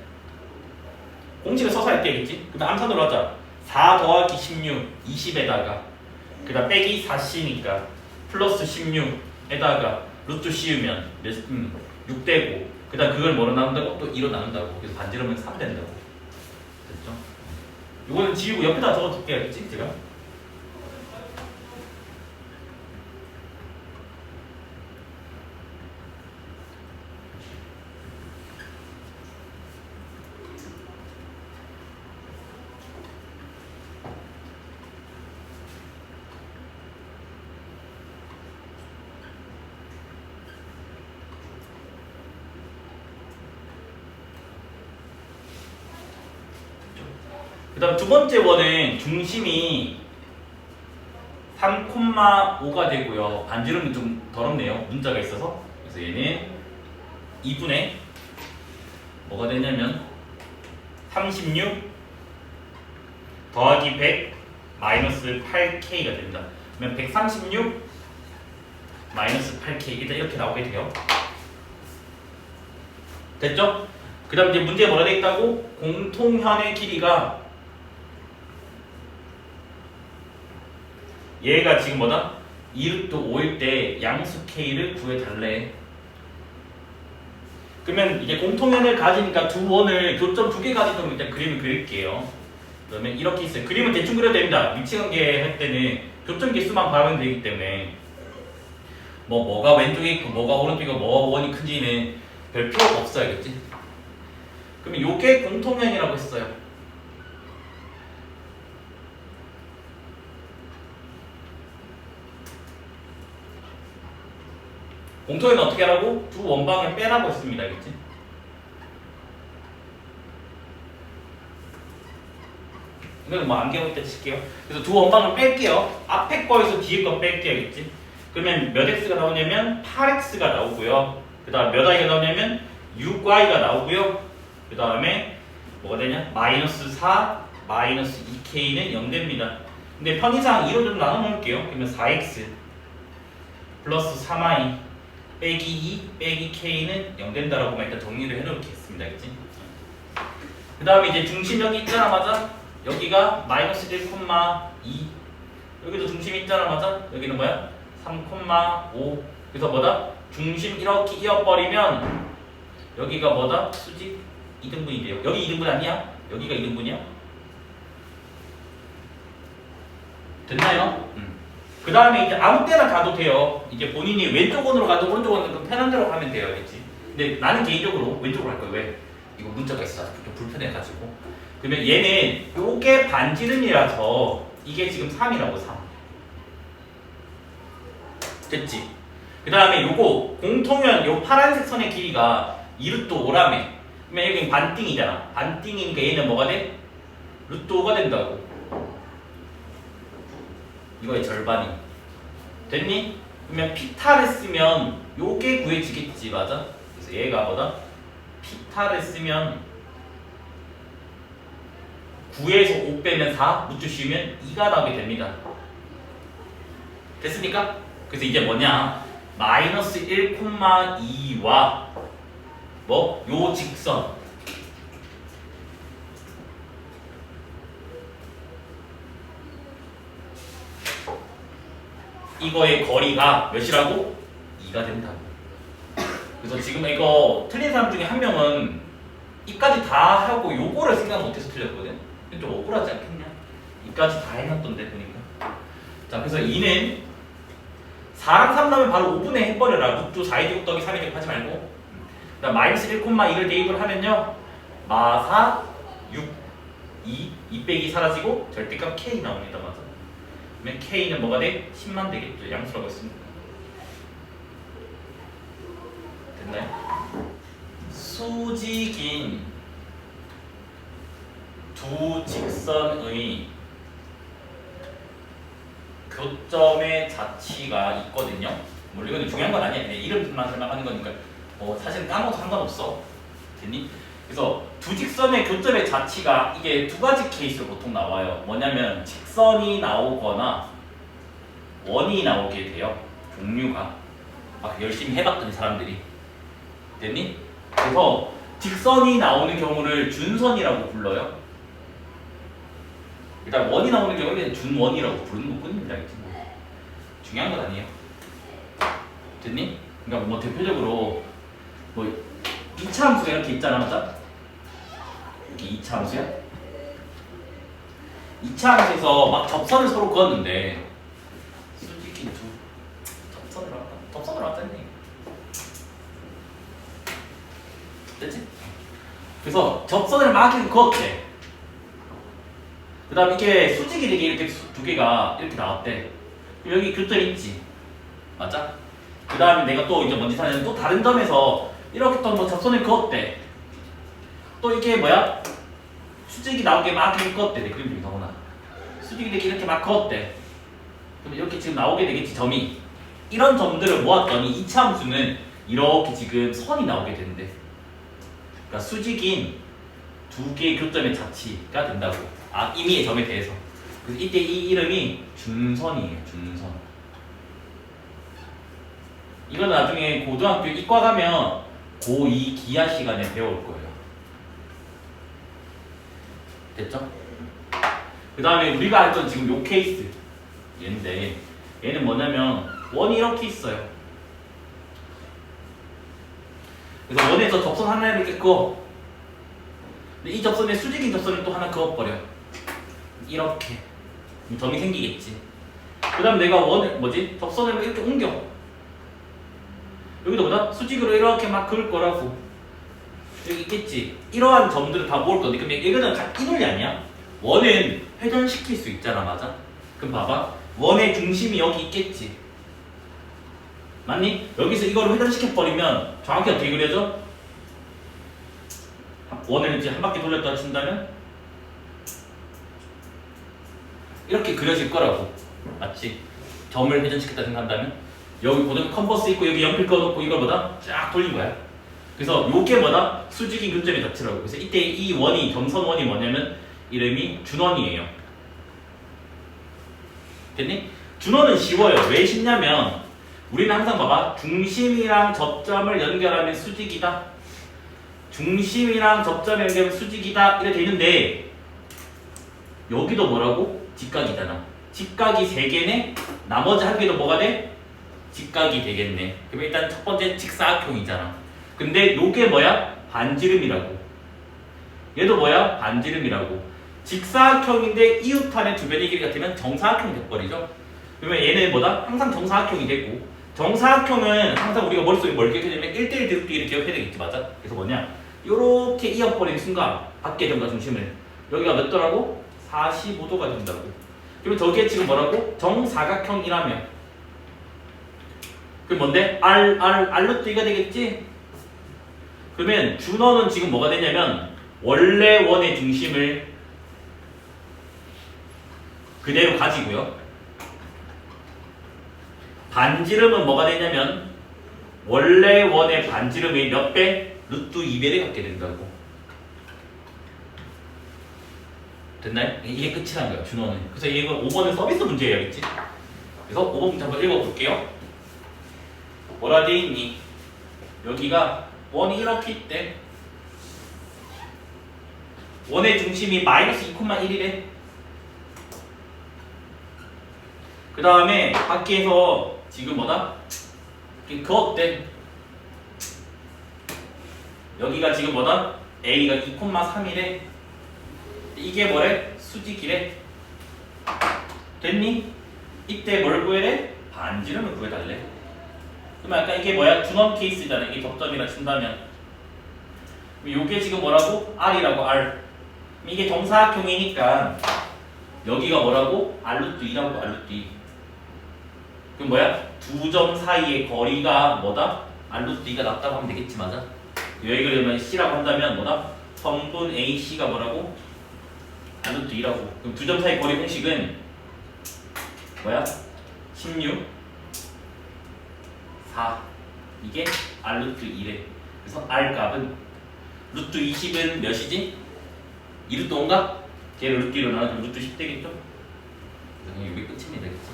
공식을 써서 할 때겠지? 그 다음 암산으로 하자. 4 더하기 16, 20에다가 그 다음 빼기 4c니까 플러스 16에다가 루트 씌우면 6 되고 그 다음 그걸 뭐로 나눈다고? 또 2로 나눈다고. 그래서 반지름은 3 된다고. 됐죠? 이거는 지우고 옆에다 적어둘게요. 알겠지? 제가 그 다음 두 번째 원은 중심이 3,5가 되고요. 반지름은 좀 더럽네요. 문자가 있어서. 그래서 얘는 2분의 뭐가 되냐면 36 더하기 100 마이너스 8K가 됩니다. 그러면 136 마이너스 8K 일단 이렇게 나오게 돼요. 됐죠? 그 다음 이제 문제에 뭐라 되어 있다고? 공통현의 길이가 얘가 지금 뭐다? 2루트 5일 때 양수 K를 구해달래. 그러면 이제 공통현을 가지니까 두 원을 교점 두 개 가지도록 일단 그림을 그릴게요. 그러면 이렇게 있어요. 그림은 대충 그려도 됩니다. 위치관계 할 때는 교점 개수만 봐면 되기 때문에 뭐가 왼쪽에 있고 뭐가 오른쪽에 있고 뭐가 원이 큰지는 별 필요가 없어야겠지. 그러면 요게 공통현이라고 했어요. 공통현은 어떻게 하라고? 두 원방을 빼라고 했습니다. 알겠지? 이건 뭐 안경을 때 칠게요. 그래서 두 원방을 뺄게요. 앞에 거에서 뒤에 거 뺄게요. 알겠지? 그러면 몇 x가 나오냐면 8x가 나오고요. 그 다음 몇 i가 나오냐면 6y가 나오고요. 그 다음에 뭐가 되냐? 마이너스 4, 마이너스 2k는 0 됩니다. 근데 편의상 2로 좀 나눠 놓을게요. 그러면 4x 플러스 3y 빼기 2 빼기 k는 0 된다라고만 일단 정리를 해놓겠습니다. 알겠지? 그 다음에 이제 중심 여기 있잖아. 맞아? 여기가 마이너스 1,2 여기도 중심 있잖아. 맞아? 여기는 뭐야? 3,5 그래서 뭐다? 중심 이렇게 이어버리면 여기가 뭐다? 수직 2등분이 돼요. 여기 2등분 아니야? 여기가 2등분이야? 됐나요? 그 다음에 이제 아무 때나 가도 돼요. 이제 본인이 왼쪽 원으로 가도 오른쪽 원으로 편한 대로 가면 돼요. 알겠지? 근데 나는 개인적으로 왼쪽으로 할 거예요. 왜? 이거 문자가 있어. 좀 불편해가지고. 그러면 얘는 요게 반지름이라서 이게 지금 3이라고 3. 됐지? 그 다음에 요거 공통현 요 파란색 선의 길이가 2루트 5라며. 그러면 여기 반띵이잖아. 반띵이니까 얘는 뭐가 돼? 루트 5가 된다고. 이거의 절반이. 됐니? 그러면 피타를 쓰면 요게 구해지겠지. 맞아? 그래서 얘가 뭐다? 피타를 쓰면 9에서 5 빼면 4, 루트 씌우면 2가 나오게 됩니다. 됐습니까? 그래서 이제 뭐냐? 마이너스 1,2와 뭐? 요 직선 이거의 거리가 몇이라고? 2가 된다고. 그래서 지금 이거 틀린 사람 중에 한 명은 이까지 다 하고 요거를 생각 못해서 틀렸거든. 좀 억울하지 않겠냐? 이까지 다 해놨던데 보니까. 자, 그래서 2는 4랑 3 나오면 바로 5분의 해버려라. 루트 4의 제곱 더하기 3의 제곱 하지 말고. 그다음 마이너스 1,2를 대입을 하면요. 마4 6 2 빼기 사라지고 절대값 k 나옵니다. 맞아. 그러면 k는 뭐가 돼? 10만 되겠죠. 양수라고 했습니다. 됐나요? 수직인 두 직선의 교점의 자치가 있거든요. 물론 이건 중요한 건 아니야. 이름만 설명하는 거니까 사실 까먹어도 상관없어. 됐니? 그래서 두 직선의 교점의 자치가 이게 두 가지 케이스로 보통 나와요. 뭐냐면 직선이 나오거나 원이 나오게 돼요. 종류가 막 열심히 해봤더니 사람들이 됐니? 그래서 직선이 나오는 경우를 준선이라고 불러요. 일단 원이 나오는 경우는 준원이라고 부르는 것뿐입니다. 중요한 건 아니에요. 됐니? 그러니까 뭐 대표적으로 뭐 2차 함수가 이렇게 있잖아, 맞아? 여기 2차 함수야? 2차 함수에서 막 접선을 서로 그었는데 솔직히 접선을 왔다니. 됐지? 그래서 접선을 막 이렇게 그었대. 그 다음 이게 수직이 되게 이렇게 두 개가 이렇게 나왔대. 여기 교점 있지? 맞아? 그 다음에 내가 또 이제 뭔지 사는 또 다른 점에서 이렇게 또 뭐 접선을 그었대. 또 이게 뭐야? 수직이 나오게 막 이렇게 그었대. 내 그림 중에 나오나? 수직이 되게 이렇게 막 그었대. 그럼 이렇게 지금 나오게 되겠지, 점이. 이런 점들을 모았더니 2차 함수는 이렇게 지금 선이 나오게 되는데. 그러니까 수직인 두 개의 교점의 자치가 된다고. 아, 임의의 점에 대해서. 그래서 이때 이 이름이 준선이에요. 준선. 이건 나중에 고등학교 이과 가면 고2 기하 시간에 배울 거예요. 됐죠? 그 다음에 우리가 알던 지금 요 케이스 얘인데 얘는 뭐냐면 원이 이렇게 있어요. 그래서 원에서 접선 하나를 이렇게 그어. 근데 이 접선에 수직인 접선을 또 하나 그어버려. 이렇게 점이 생기겠지. 그 다음 내가 접선을 이렇게 옮겨. 여기도 보다 수직으로 이렇게 막 그을 거라고. 여기 있겠지. 이러한 점들을 다 모을 건데 그럼 이거는 이 논리 아니야? 원은 회전시킬 수 있잖아, 맞아? 그럼 봐봐. 원의 중심이 여기 있겠지. 맞니? 여기서 이거를 회전시켜버리면 정확히 어떻게 그려져? 원을 이제 한 바퀴 돌렸다 친다면 이렇게 그려질 거라고. 맞지? 점을 회전시켰다 생각한다면 여기 보통 컴퍼스 있고 여기 연필 그어놓고 이거보다 쫙 돌린 거야. 그래서 요게 뭐다? 수직인 교점의 자체라고. 그래서 이때 이 원이 점선원이 뭐냐면 이름이 준원이에요. 됐니? 준원은 쉬워요. 왜 쉽냐면 우리는 항상 봐봐. 중심이랑 접점을 연결하면 수직이다. 중심이랑 접점을 연결하면 수직이다. 이렇게 돼 있는데 여기도 뭐라고? 직각이잖아. 직각이 3개네? 나머지 한 개도 뭐가 돼? 직각이 되겠네. 그럼 일단 첫 번째 직사각형이잖아. 근데 요게 뭐야? 반지름이라고. 얘도 뭐야? 반지름이라고. 직사각형인데 이웃판의 두 변의 길이 같으면 정사각형이 돼버리죠. 그러면 얘는 뭐다? 항상 정사각형이 되고 정사각형은 항상 우리가 머릿속에 뭘 기억해야 되냐면 1대1 대극기를 기억해야 되겠지, 맞아? 그래서 뭐냐? 요렇게 이어버린 순간 밖에 점과 중심을 여기가 몇 도라고? 45도가 된다고. 그리고 저게 지금 뭐라고? 정사각형이라면 그게 뭔데? R루트 2가 되겠지? 그러면 준원은 지금 뭐가 되냐면 원래 원의 중심을 그대로 가지고요. 반지름은 뭐가 되냐면 원래 원의 반지름의 몇 배? 루트 2배를 갖게 된다고. 됐나요? 이게 끝이라는 거야, 준원은. 그래서 이거 5번은 서비스 문제여야겠지? 그래서 5번 문제 한번 읽어볼게요. 뭐라 돼 있니? 여기가 원이 이렇게 있대. 원의 중심이 마이너스 2,1이래. 그 다음에 밖에서 지금 뭐다? 그었대. 여기가 지금 뭐다? A가 2,3이래. 이게 뭐래? 수직이래. 됐니? 이때 뭘 구해래? 반지름을 구해달래. 그러면 아까 이게 뭐야? 준원 케이스잖아. 이게 접점이라 친다면 요게 지금 뭐라고? R이라고. R. 이게 정사각형이니까 여기가 뭐라고? R루트 2라고. R루트 2. 그럼 뭐야? 두 점 사이의 거리가 뭐다? R루트 2가 낮다고 하면 되겠지, 맞아? 여기 그러면 C라고 한다면 뭐다? 성분 AC가 뭐라고? R루트 2라고. 그럼 두 점 사이 거리 공식은 뭐야? 16 4. 이게 R루트 2래. 그래서 R 값은 루트 20은 몇이지? 2루트 5인가? 걔를 루트 2로 나눠주면 루트 10 되겠죠? 그래서 이게 끝입니다. 그치?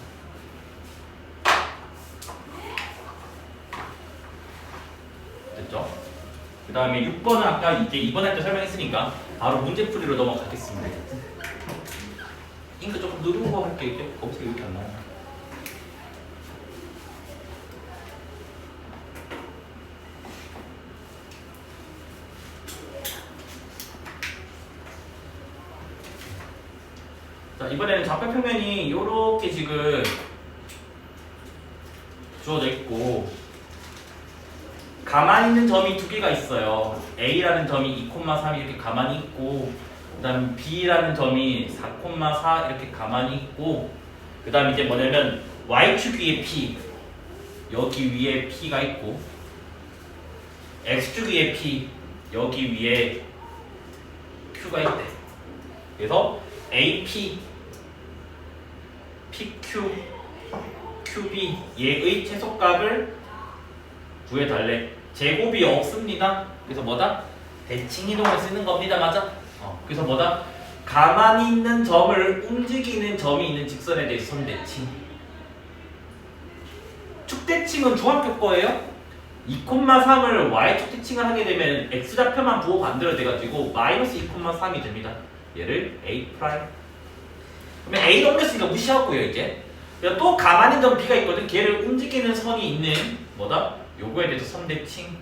그 다음에 6번은 아까 이제 2번 할 때 설명했으니까 바로 문제풀이로 넘어가겠습니다. 잉크 조금 누르고 할게요. 이게 검색이 이렇게 안 나와요. 자, 이번에는 좌표 평면이 이렇게 지금 주어져 있고 가만히 있는 점이 두 개가 있어요. A라는 점이 2,3 이렇게 가만히 있고 그 다음 B라는 점이 4,4 이렇게 가만히 있고 그 다음 이제 뭐냐면 Y축 위에 P 여기 위에 P가 있고 X축 위에 P 여기 위에 Q가 있대. 그래서 AP, PQ, QB 얘의 최소값을 구해달래. 제곱이 없습니다. 그래서 뭐다? 대칭 이동을 쓰는 겁니다. 맞아? 그래서 뭐다? 가만히 있는 점을 움직이는 점이 있는 직선에 대해서 선대칭. 축대칭은 중학교 거예요. 2,3을 Y축 대칭을 하게 되면 X좌표만 부호 반대로 돼가지고 마이너스 2,3이 됩니다. 얘를 A 프라임. 그러면 A 넘겼으니까 무시하고요 이제. 또 가만히 있는 점 B가 있거든. 걔를 움직이는 선이 있는 뭐다? 요거에 대해서 선대칭.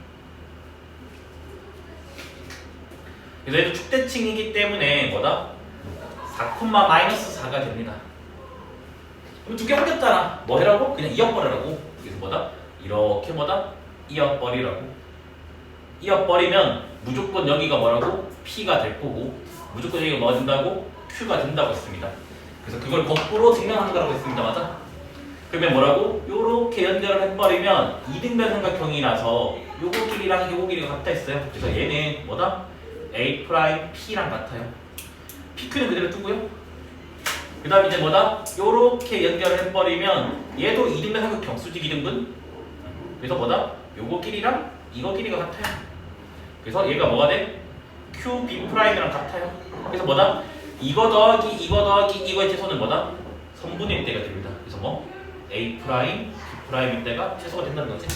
그래서 얘도 축대칭이기 때문에 뭐다? 4,-4가 됩니다. 그럼 두 개 옮겼잖아. 뭐 해라고? 그냥 이어버리라고. 그래서 뭐다? 이렇게 뭐다? 이어버리라고. 이어버리면 무조건 여기가 뭐라고? P가 될 거고 무조건 여기가 뭐가 된다고? Q가 된다고 했습니다. 그래서 그걸 거꾸로 증명하는 거라고 했습니다. 맞아? 그러면 뭐라고? 요렇게 연결을 해버리면 이등변 삼각형이라서 요거 길이랑 요거 길이가 같다 했어요. 그래서 얘는 뭐다? A 프라임 P랑 같아요. PQ는 그대로 두고요. 그 다음 이제 뭐다? 요렇게 연결을 해버리면 얘도 이등변 삼각형 수직 이등분. 그래서 뭐다? 요거 길이랑 이거 길이가 같아요. 그래서 얘가 뭐가 돼? QB 프라임이랑 같아요. 그래서 뭐다? 이거 더하기 이거의 최소는 뭐다? 선분의 1대가 됩니다. 그래서 뭐? A 프라임, B 프라임일 때가 최소가 된다는 거지.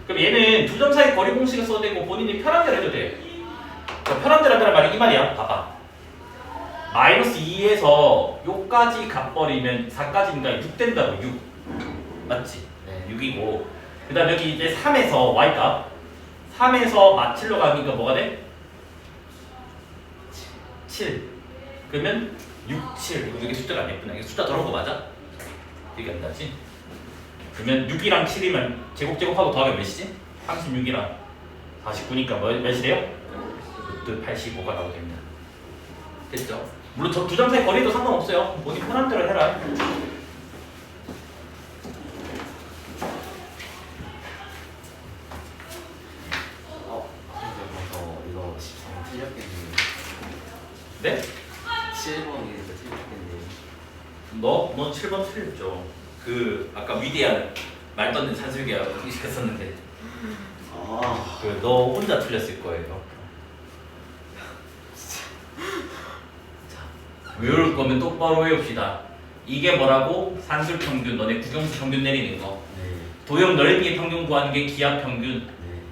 그럼 얘는 두 점 사이 거리 공식을 써도 되고 본인이 편한 대로 해도 돼. 편한 대로 한다는 말이 이 말이야. 봐봐. 마이너스 2에서 요까지 값버리면 4까지니까 6 된다고. 6 맞지? 네, 6이고 그 다음 여기 이제 3에서 Y값 3에서 맞추려 가니까 뭐가 돼? 7 그러면 6, 7 이게 숫자가 안 예쁘네. 이게 숫자 더러운 거 맞아? 이게 안 나지? 그러면 6이랑 7이면 제곱하고 더하면 몇이지? 36이랑 49니까 몇이 돼요? 루트 85가 나오게 됩니다. 됐죠? 물론 저 두 점 사이 거리도 상관없어요. 본인 편한 대로 해라. 이거 13 틀렸겠네요. 네? 7번이니까 틀렸겠네요. 넌 7번 틀렸죠. 그 아까 위대한 말 던진 산술기가 있었는데 아, 그 너 혼자 틀렸을 거예요. 자, 외울 거면 똑바로 외웁시다. 이게 뭐라고? 산술 평균, 너네 국영수 평균 내리는 거. 네. 도형 넓이의 평균 구하는 게 기하 평균. 네.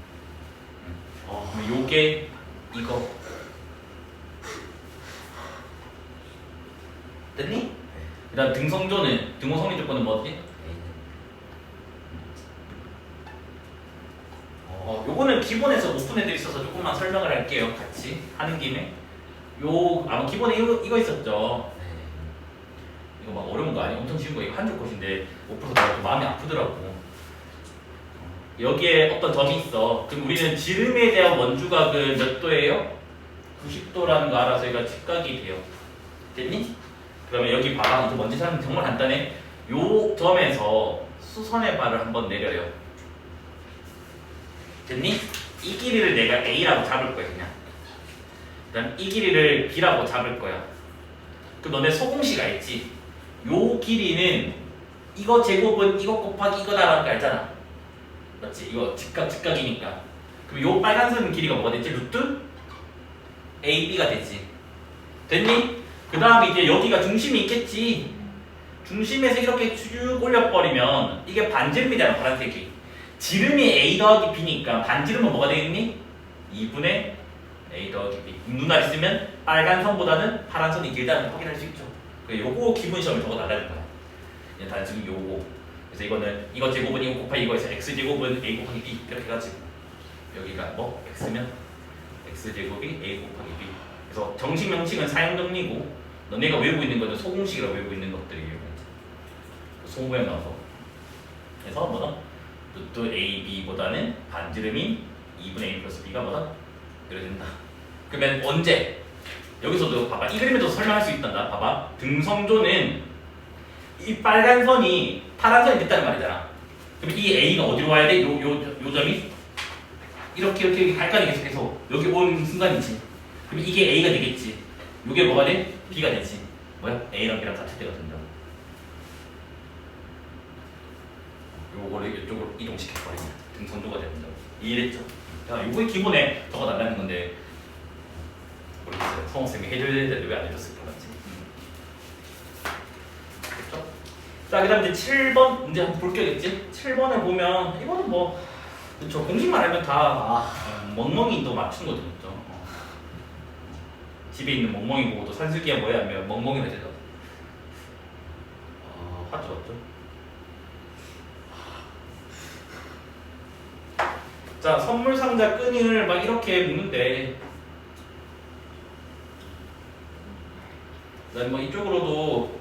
그럼 요게 이거. 됐니? 그다음 등성조는 등호성리 조건은 뭐지? 요거는 기본에서 오픈 애들 있어서 조금만 설명을 할게요. 같이 하는 김에. 요 아마 기본에 이거 있었죠. 네. 이거 막 어려운 거 아니야? 엄청 쉬운 거 이거 한 줄 것인데 못 풀어서 나도 마음이 아프더라고. 여기에 어떤 점이 있어. 그럼 우리는 지름에 대한 원주각은 몇 도예요? 90도라는 거 알아서 얘가 직각이 돼요. 됐니? 그러면 여기 봐봐. 이거 먼지 사는 정말 간단해. 요 점에서 수선의 발을 한번 내려요. 됐니? 이 길이를 내가 A라고 잡을 거야 그냥. 그다음 이 길이를 B라고 잡을 거야. 그럼 너네 소공식 알지? 요 길이는 이거 제곱은 이거 곱하기 이거다라는 거 알잖아. 맞지? 이거 직각이니까. 그럼 요 빨간 선 길이가 뭐가 됐지? 루트 AB가 되지. 됐니? 그 다음에 이제 여기가 중심이 있겠지. 중심에서 이렇게 쭉 올려버리면 이게 반지름이잖아 파란색이. 지름이 A 더하기 B니까 반지름은 뭐가 되겠니? 2분의 a 더하기 b. 누나 있으면 빨간 선보다는 파란 선이 길다는 걸 확인할 수 있죠. 요거 기본 시험을 적어달라는 거야. 다 지금 요거. 그래서 이거는 이거 제곱은 이거 곱하기 이거에서 x 제곱은 a 곱하기 b 이렇게 해가지고 여기가 뭐 x면 x 제곱이 a 곱하기 b. 그래서 정식 명칭은 사용 정리고 너네가 외우고 있는 것은 소공식이라고 외우고 있는 것들이에요. 소모양 나와서. 그래서 뭐다? 루트 a b보다는 반지름인 2분의 a 플러스 b가 뭐다? 이래 된다. 그러면 언제? 여기서도 봐봐. 이 그림에도 설명할 수 있단다. 봐봐. 등성조는 이 빨간 선이 파란 선이 됐다는 말이잖아. 그럼 이 a가 어디로 와야 돼? 요 점이 이렇게 갈 거 아니야 계속해서 여기 온 순간이지. 그럼 이게 a가 되겠지. 요게 뭐가 돼? b가 되지. 뭐야? a랑 b랑 같을 때가 된다. 요거를 이쪽으로 이동시켜버리면 등성조가 된다. 이해됐죠? 자, 요거의 기본에 적어달라는 건데 모르겠어요. 성우쌤이 해줘야 되는데 왜 안 해줬을 것 같지? 됐죠? 자, 그 다음 이제 7번 문제 한번 볼게겠지? 7번에 보면 이거는 뭐 그쵸, 공식만 알면 다 멍멍이 또 맞춘 거죠. 그쵸? 집에 있는 멍멍이 보고 또 산수기야 뭐야 하면 멍멍이가 되죠. 맞죠? 자, 선물 상자 끈을 막 이렇게 묶는데 그다음에 뭐 이쪽으로도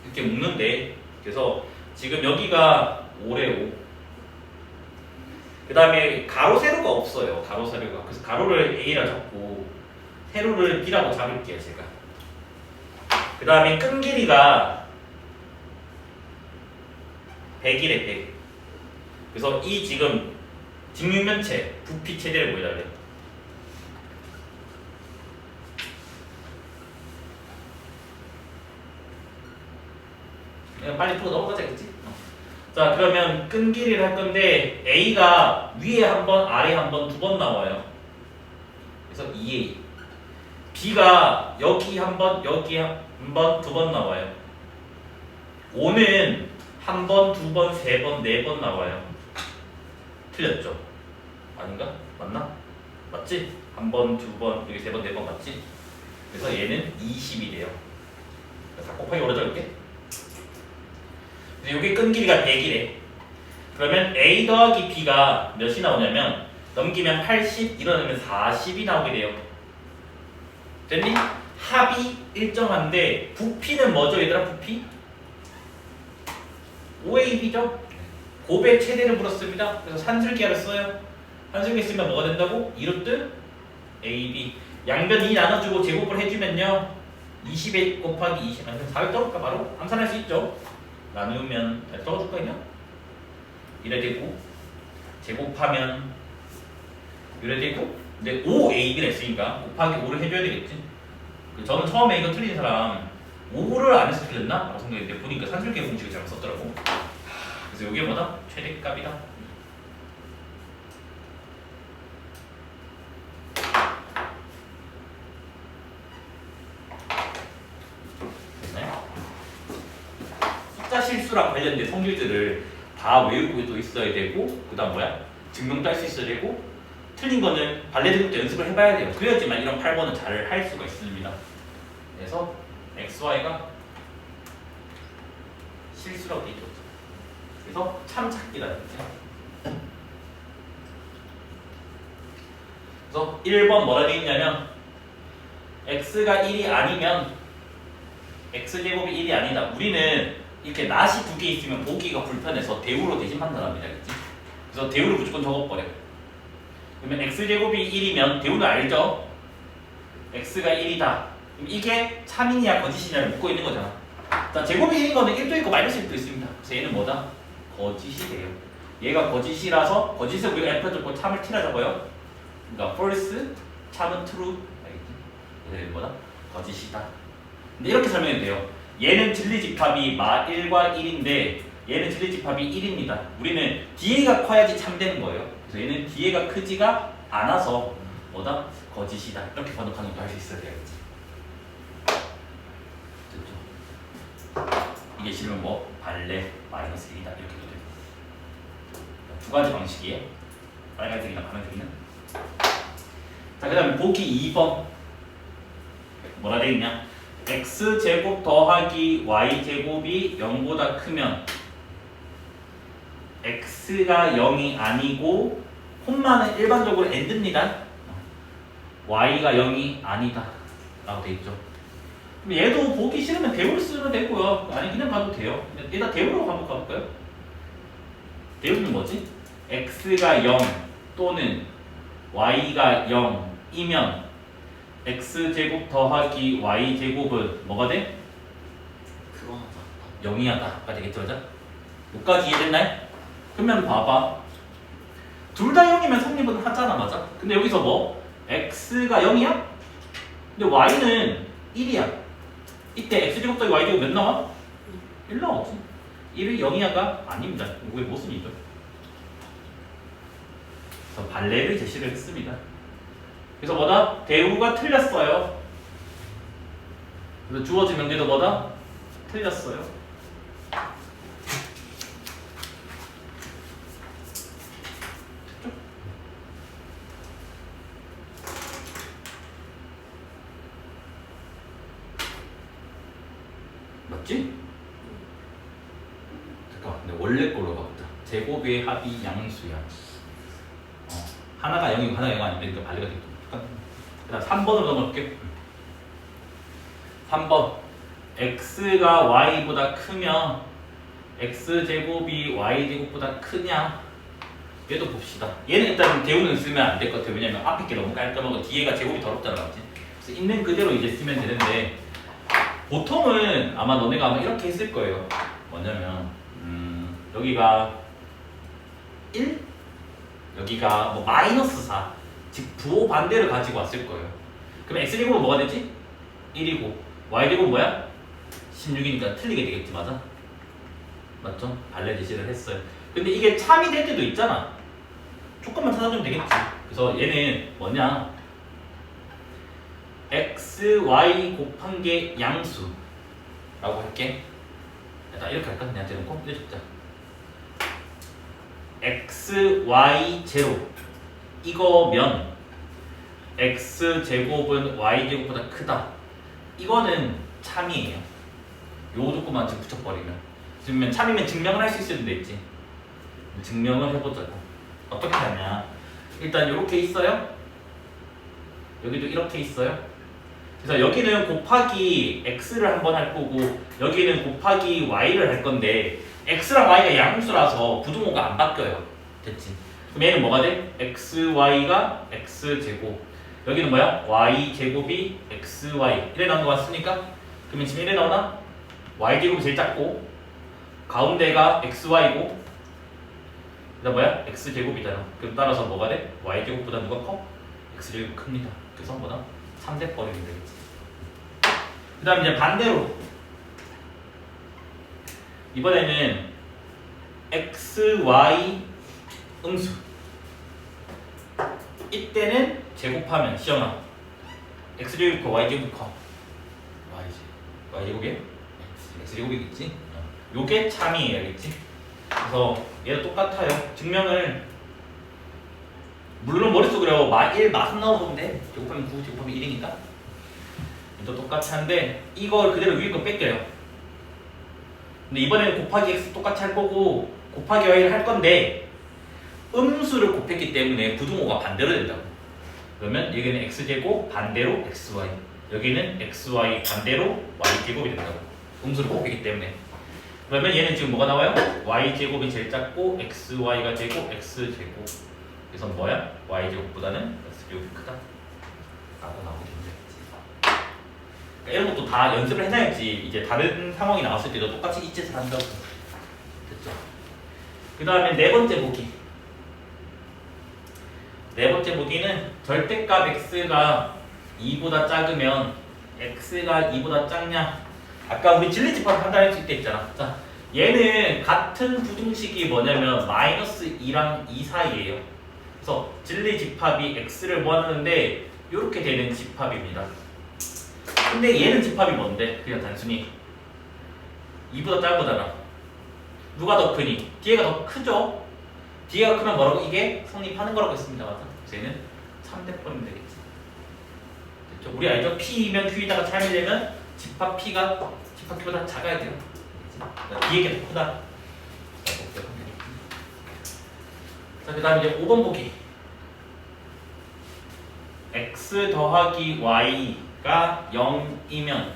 이렇게 묶는데 그래서 지금 여기가 5래 5. 그 다음에 가로 세로가 없어요. 가로 세로가. 그래서 가로를 A라 잡고 세로를 B라고 잡을게요 제가. 그 다음에 끈 길이가 100이래 100. 그래서 이 지금 직육면체 부피 최대를 보여달래. 그냥 빨리 풀어 넘어가자겠지. 자, 그러면 끈 길이를 할 건데 A가 위에 한 번, 아래 한 번, 두 번 나와요. 그래서 2A. B가 여기 한 번, 여기 한 번, 두 번 나와요. 5는 한 번, 두 번, 세 번, 네 번 나와요. 틀렸죠? 아닌가? 맞나? 맞지? 한 번, 두 번, 여기 세 번, 네 번 맞지? 그래서 얘는 20이 돼요. 다 곱하기 오래 적을게. 여기 끈 길이가 100이래. 그러면 A 더하기 B가 몇이 나오냐면 넘기면 80, 일어나면 40이 나오게 돼요. 됐니? 합이 일정한데 부피는 뭐죠 얘들아? 부피? 5AB죠? 곱의 최대를 물었습니다. 그래서 산술기하를 써요. 산술기 쓰면 뭐가 된다고? 2루트 AB. 양변 2 나눠주고 제곱을 해주면요 20에 곱하기 20. 400 떠올까 바로? 암산할 수 있죠? 나누면 떠줄까 그냥? 이래 되고 제곱하면 이래 되고 근데 5AB를 했으니까 곱하기 5를 해줘야 되겠지. 저는 처음에 이거 틀린 사람 5를 안 해서 틀렸나? 라고 생각했는데 보니까 산술기 공식을 잘못 썼더라고. 그래서 이게 뭐다? 최대값이다. 됐나요? 숫자 실수랑 관련된 성질들을 다 외우고 또 있어야 되고 그 다음 뭐야? 증명도 할 수 있어야 되고 틀린 거는 발레 등급도 연습을 해봐야 돼요. 그래야지만 이런 8번은 잘 할 수가 있습니다. 그래서 XY가 실수라고 돼 있죠. 그래서 참 찾기라는 거죠. 그래서 1번 뭐라 돼 있냐면 x가 1이 아니면 x제곱이 1이 아니다. 우리는 이렇게 낫이 두 개 있으면 보기가 불편해서 대우로 대신 판단합니다. 그치? 그래서 대우를 무조건 적어버려. 그러면 x제곱이 1이면 대우는 알죠? x가 1이다. 그럼 이게 참이냐 거짓이냐를 묻고 있는 거잖아. 자, 제곱이 1인 거는 1도 있고 마이너스 1도 있습니다. 그래서 얘는 뭐다? 거짓이 돼요. 얘가 거짓이라서 거짓을 우리가 F를 잡고 참을 T라 잡아요. 그러니까 false, 참은 true. 알겠지? 얘는 뭐다? 거짓이다. 근데 이렇게 설명해도 돼요. 얘는 진리집합이 마 1과 1인데 얘는 진리집합이 1입니다. 우리는 뒤에가 커야지 참되는 거예요. 그래서 얘는 뒤에가 크지가 않아서 뭐다? 거짓이다. 이렇게 번역하는 것도 할 수 있어야 되겠지. 됐죠? 이게 싫으면 뭐 발레 마이너스 1이다 이렇게 해도 되고 두 가지 방식이에요. 빨간색이나 파란색이나. 자, 그 다음에 보기 2번. 뭐라 되어 있냐? x제곱 더하기 y제곱이 0보다 크면 x가 0이 아니고 콤마는 일반적으로 and입니다. y가 0이 아니다 라고 되어 있죠. 그럼 얘도 보기 싫으면 대우를 쓰면 되고요. 아니 그냥 가도 돼요. 일단 대우로 한번 가볼까요? 대우는 뭐지? x가 0 또는 y가 0이면 x제곱 더하기 y제곱은 뭐가 돼? 그거 하자. 0이하다. 되겠죠, 맞아? 여기까지 이해됐나요? 그러면 봐봐. 둘 다 0이면 성립은 하잖아, 맞아? 근데 여기서 뭐? x가 0이야? 근데 y는 1이야. 이때 x제곱 더하기 y제곱 몇 나와? 1 나오지. 1이 0이야가 아닙니다. 이게 모순이죠. 그래서 발레를 제시를 했습니다. 그래서 뭐다? 대우가 틀렸어요. 그래서 주어진 명제도 뭐다? 틀렸어요. 맞지? 잠깐만, 근데 원래 걸로 가보자. 제곱의 합이 양수야. 하나가 0이고 하나가 0 아닌데 그러니까 발레가 되겠다. 그 다음 3번으로 넘어갈게요. 3번 x가 y보다 크면 x제곱이 y제곱보다 크냐? 얘도 봅시다. 얘는 일단 대우는 쓰면 안 될 것 같아요. 왜냐면 앞에 게 너무 깔끔하고 뒤에가 제곱이 더럽잖아, 맞지? 그래서 있는 그대로 이제 쓰면 되는데 보통은 아마 너네가 아마 이렇게 했을 거예요. 뭐냐면 여기가 1? 여기가 뭐 마이너스 4, 즉 부호 반대를 가지고 왔을 거예요. 그럼 x제곱은 뭐가 되지? 1이고 y제곱은 뭐야? 16이니까 틀리게 되겠지, 맞아? 맞죠? 발레 제시를 했어요. 근데 이게 참이 될 때도 있잖아. 조금만 찾아주면 되겠지. 그래서 얘는 뭐냐? x, y 곱한 게 양수라고 할게. 일단 이렇게 할까? 그냥 대놓고 이렇게 x, y 제로 이거면 x제곱은 y제곱보다 크다. 이거는 참이에요. 요 조건만 지금 붙여버리면. 지금 참이면 증명을 할 수 있을 수도 있지. 증명을 해보자고. 어떻게 하냐. 일단 이렇게 있어요. 여기도 이렇게 있어요. 그래서 여기는 곱하기 x를 한번 할 거고 여기는 곱하기 y를 할 건데 x랑 y가 양수라서 부등호가 안 바뀌어요. 됐지? 그럼 얘는 뭐가 돼? xy가 x제곱 여기는 뭐야? y제곱이 xy 이래 나온 거 같습니까? 그러면 지금 이래 나오나? y제곱이 제일 작고 가운데가 xy고 그다음 뭐야? x제곱이잖아. 그럼 따라서 뭐가 돼? y제곱보다 누가 커? x제곱이 큽니다. 그래서 뭐다? 3대 버리면 되겠지. 그 다음 이제 반대로 이번에는 x, y 음수 이때는 제곱하면 시험아 x제곱 커 y제곱 커? y제곱이야? x제곱이겠지? 요게 참이에요, 알겠지? 그래서 얘도 똑같아요. 증명을 물론 머릿속으로 1 마순 나오면 돼. 제곱하면 9, 제곱하면 1이니까 또 똑같이 하는데 이걸 그대로 위에 거 뺏겨요. 근데 이번에는 곱하기 x 똑같이 할 거고 곱하기 y를 할 건데 음수를 곱했기 때문에 부등호가 반대로 된다고. 그러면 여기는 x제곱 반대로 xy 여기는 xy 반대로 y제곱이 된다고. 음수를 곱했기 때문에. 그러면 얘는 지금 뭐가 나와요? y제곱이 제일 작고 xy가 제곱 x제곱 그래서 뭐야? y제곱보다는 x제곱이 크다 라고 나오게 됩니다. 그러니까 이런 것도 다 연습을 해놔야지 이제 다른 상황이 나왔을 때도 똑같이 이 짓을 한다고. 됐죠? 그 다음에 네 번째 보기. 네 번째 보기는 절대값 x가 2보다 작으면 x가 2보다 작냐. 아까 우리 진리집합 판단할 수 있다 했잖아. 자, 얘는 같은 부등식이 뭐냐면 마이너스 2랑 2 사이에요. 그래서 진리집합이 x를 모아놓는데 이렇게 되는 집합입니다. 근데 얘는 집합이 뭔데? 그냥 단순히 2보다 작은 거잖아. 누가 더 크니? 뒤에가 더 크죠? D가 크면 뭐라고? 이게 성립하는 거라고 했습니다. 맞아? 쟤는 3대 폴이면 되겠지. 됐죠? 우리 알죠? P이면 Q에다가 참이되면 집합 P가 집합 Q보다 작아야 돼요. D에게 더 크다. 자, 그 다음 이제 5번 보기. x 더하기 y가 0이면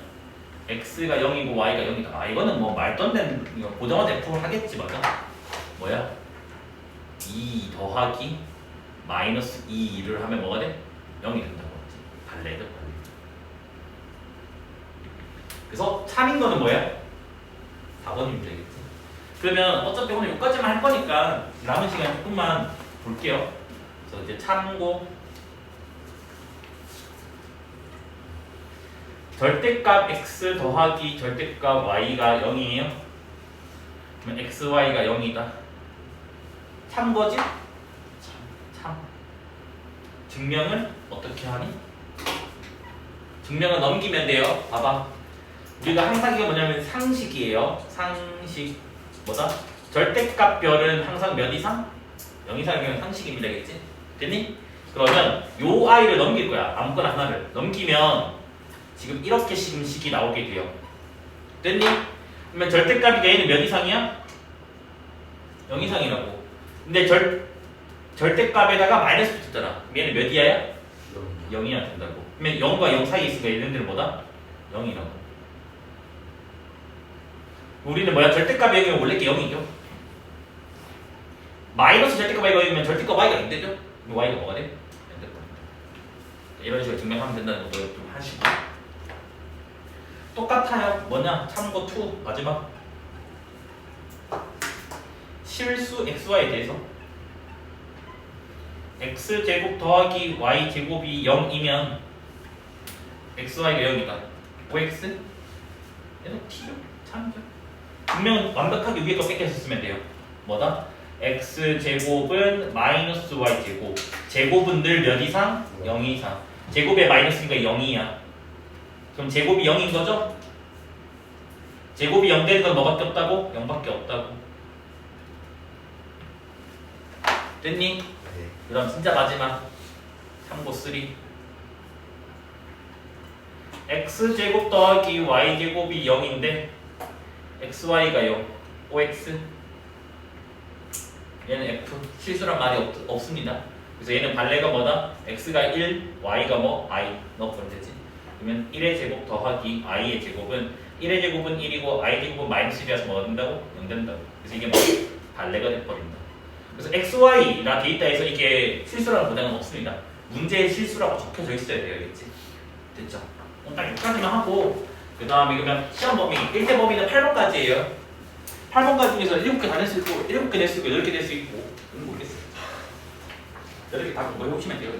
x가 0이고 y가 0이다. 아, 이거는 뭐 말도 안 되는 이거 고정화된 F를 하겠지. 맞아? 뭐야? 2 더하기 마이너스 2를 하면 뭐가 돼? 0이 된다고 했지. 발레죠, 발레. 그래서 참인 거는 뭐야? 4번이면 되겠지. 그러면 어차피 오늘 여기까지만 할 거니까 남은 시간 조금만 볼게요. 그래서 이제 참고 절대값 x 더하기 절대값 y가 0이에요. 그러면 x, y가 0이다. 참 거지? 참. 증명을 어떻게 하니? 증명을 넘기면 돼요. 봐봐. 우리가 항상 이게 뭐냐면 상식이에요. 상식. 뭐다? 절대값 별은 항상 몇 이상? 0 이상이면 상식입니다. 겠지? 됐니? 그러면 요 i를 넘길 거야. 아무거나 하나를. 넘기면 지금 이렇게 식이 나오게 돼요. 됐니? 그러면 절대값이 얘는 몇 이상이야? 0 이상이라고. 근데 절대값에다가 마이너스 붙었잖아. 얘는 몇 이하야? 0이야 된다고. 그러면 0과 0 사이에 있으니까 얘네들은 뭐다? 0이라고. 우리는 뭐야? 절대값 0이면 원래 게 0이죠. 마이너스 절대값 y가 0이면 절대값 y가 0 되죠? 그럼 y가 뭐가 돼? 0 됐다. 이런 식으로 증명하면 된다는 것도 좀 하시고. 똑같아요. 뭐냐? 참고 2 마지막. 실수 xy에 대해서 x제곱 더하기 y제곱이 0이면 xy가 0이다. 5x? 얘는 t죠. 참죠. 분명 완벽하게 위에 거 뺏겨서 쓰면 돼요. 뭐다? x제곱은 마이너스 y제곱. 제곱은 늘 몇 이상? 0 이상. 제곱에 마이너스니까 0이야. 그럼 제곱이 0인 거죠? 제곱이 0 되는 건 뭐밖에 없다고? 0밖에 없다고. 됐니? 네. 그 다음 진짜 마지막 참고 3. x제곱 더하기 y제곱이 0인데 xy가 0, 5x 얘는 f, 실수란 말이 없습니다. 그래서 얘는 발레가 뭐다? x가 1, y가 뭐? i 넣어보면 되지. 그러면 1의 제곱 더하기 i의 제곱은 1의 제곱은 1이고 i의 제곱은 마이너스 1이라서 뭐가 된다고? 0 된다고. 그래서 이게 뭐? 발레가 돼버린다. 그래서 xy라 데이터에서 이게 실수라는 보장은 없습니다. 문제의 실수라고 적혀져 있어야 돼요. 알겠지? 됐죠? 딱 여기까지만 하고 그 다음에 그러면 시험 범위 1대 범위는 8번까지예요. 8번까지 중에서 7개 다 낼 수 있고 7개 낼 수 있고 8개 낼 수 있고 모르겠어요. 8개 다 공부해 보시면 돼요.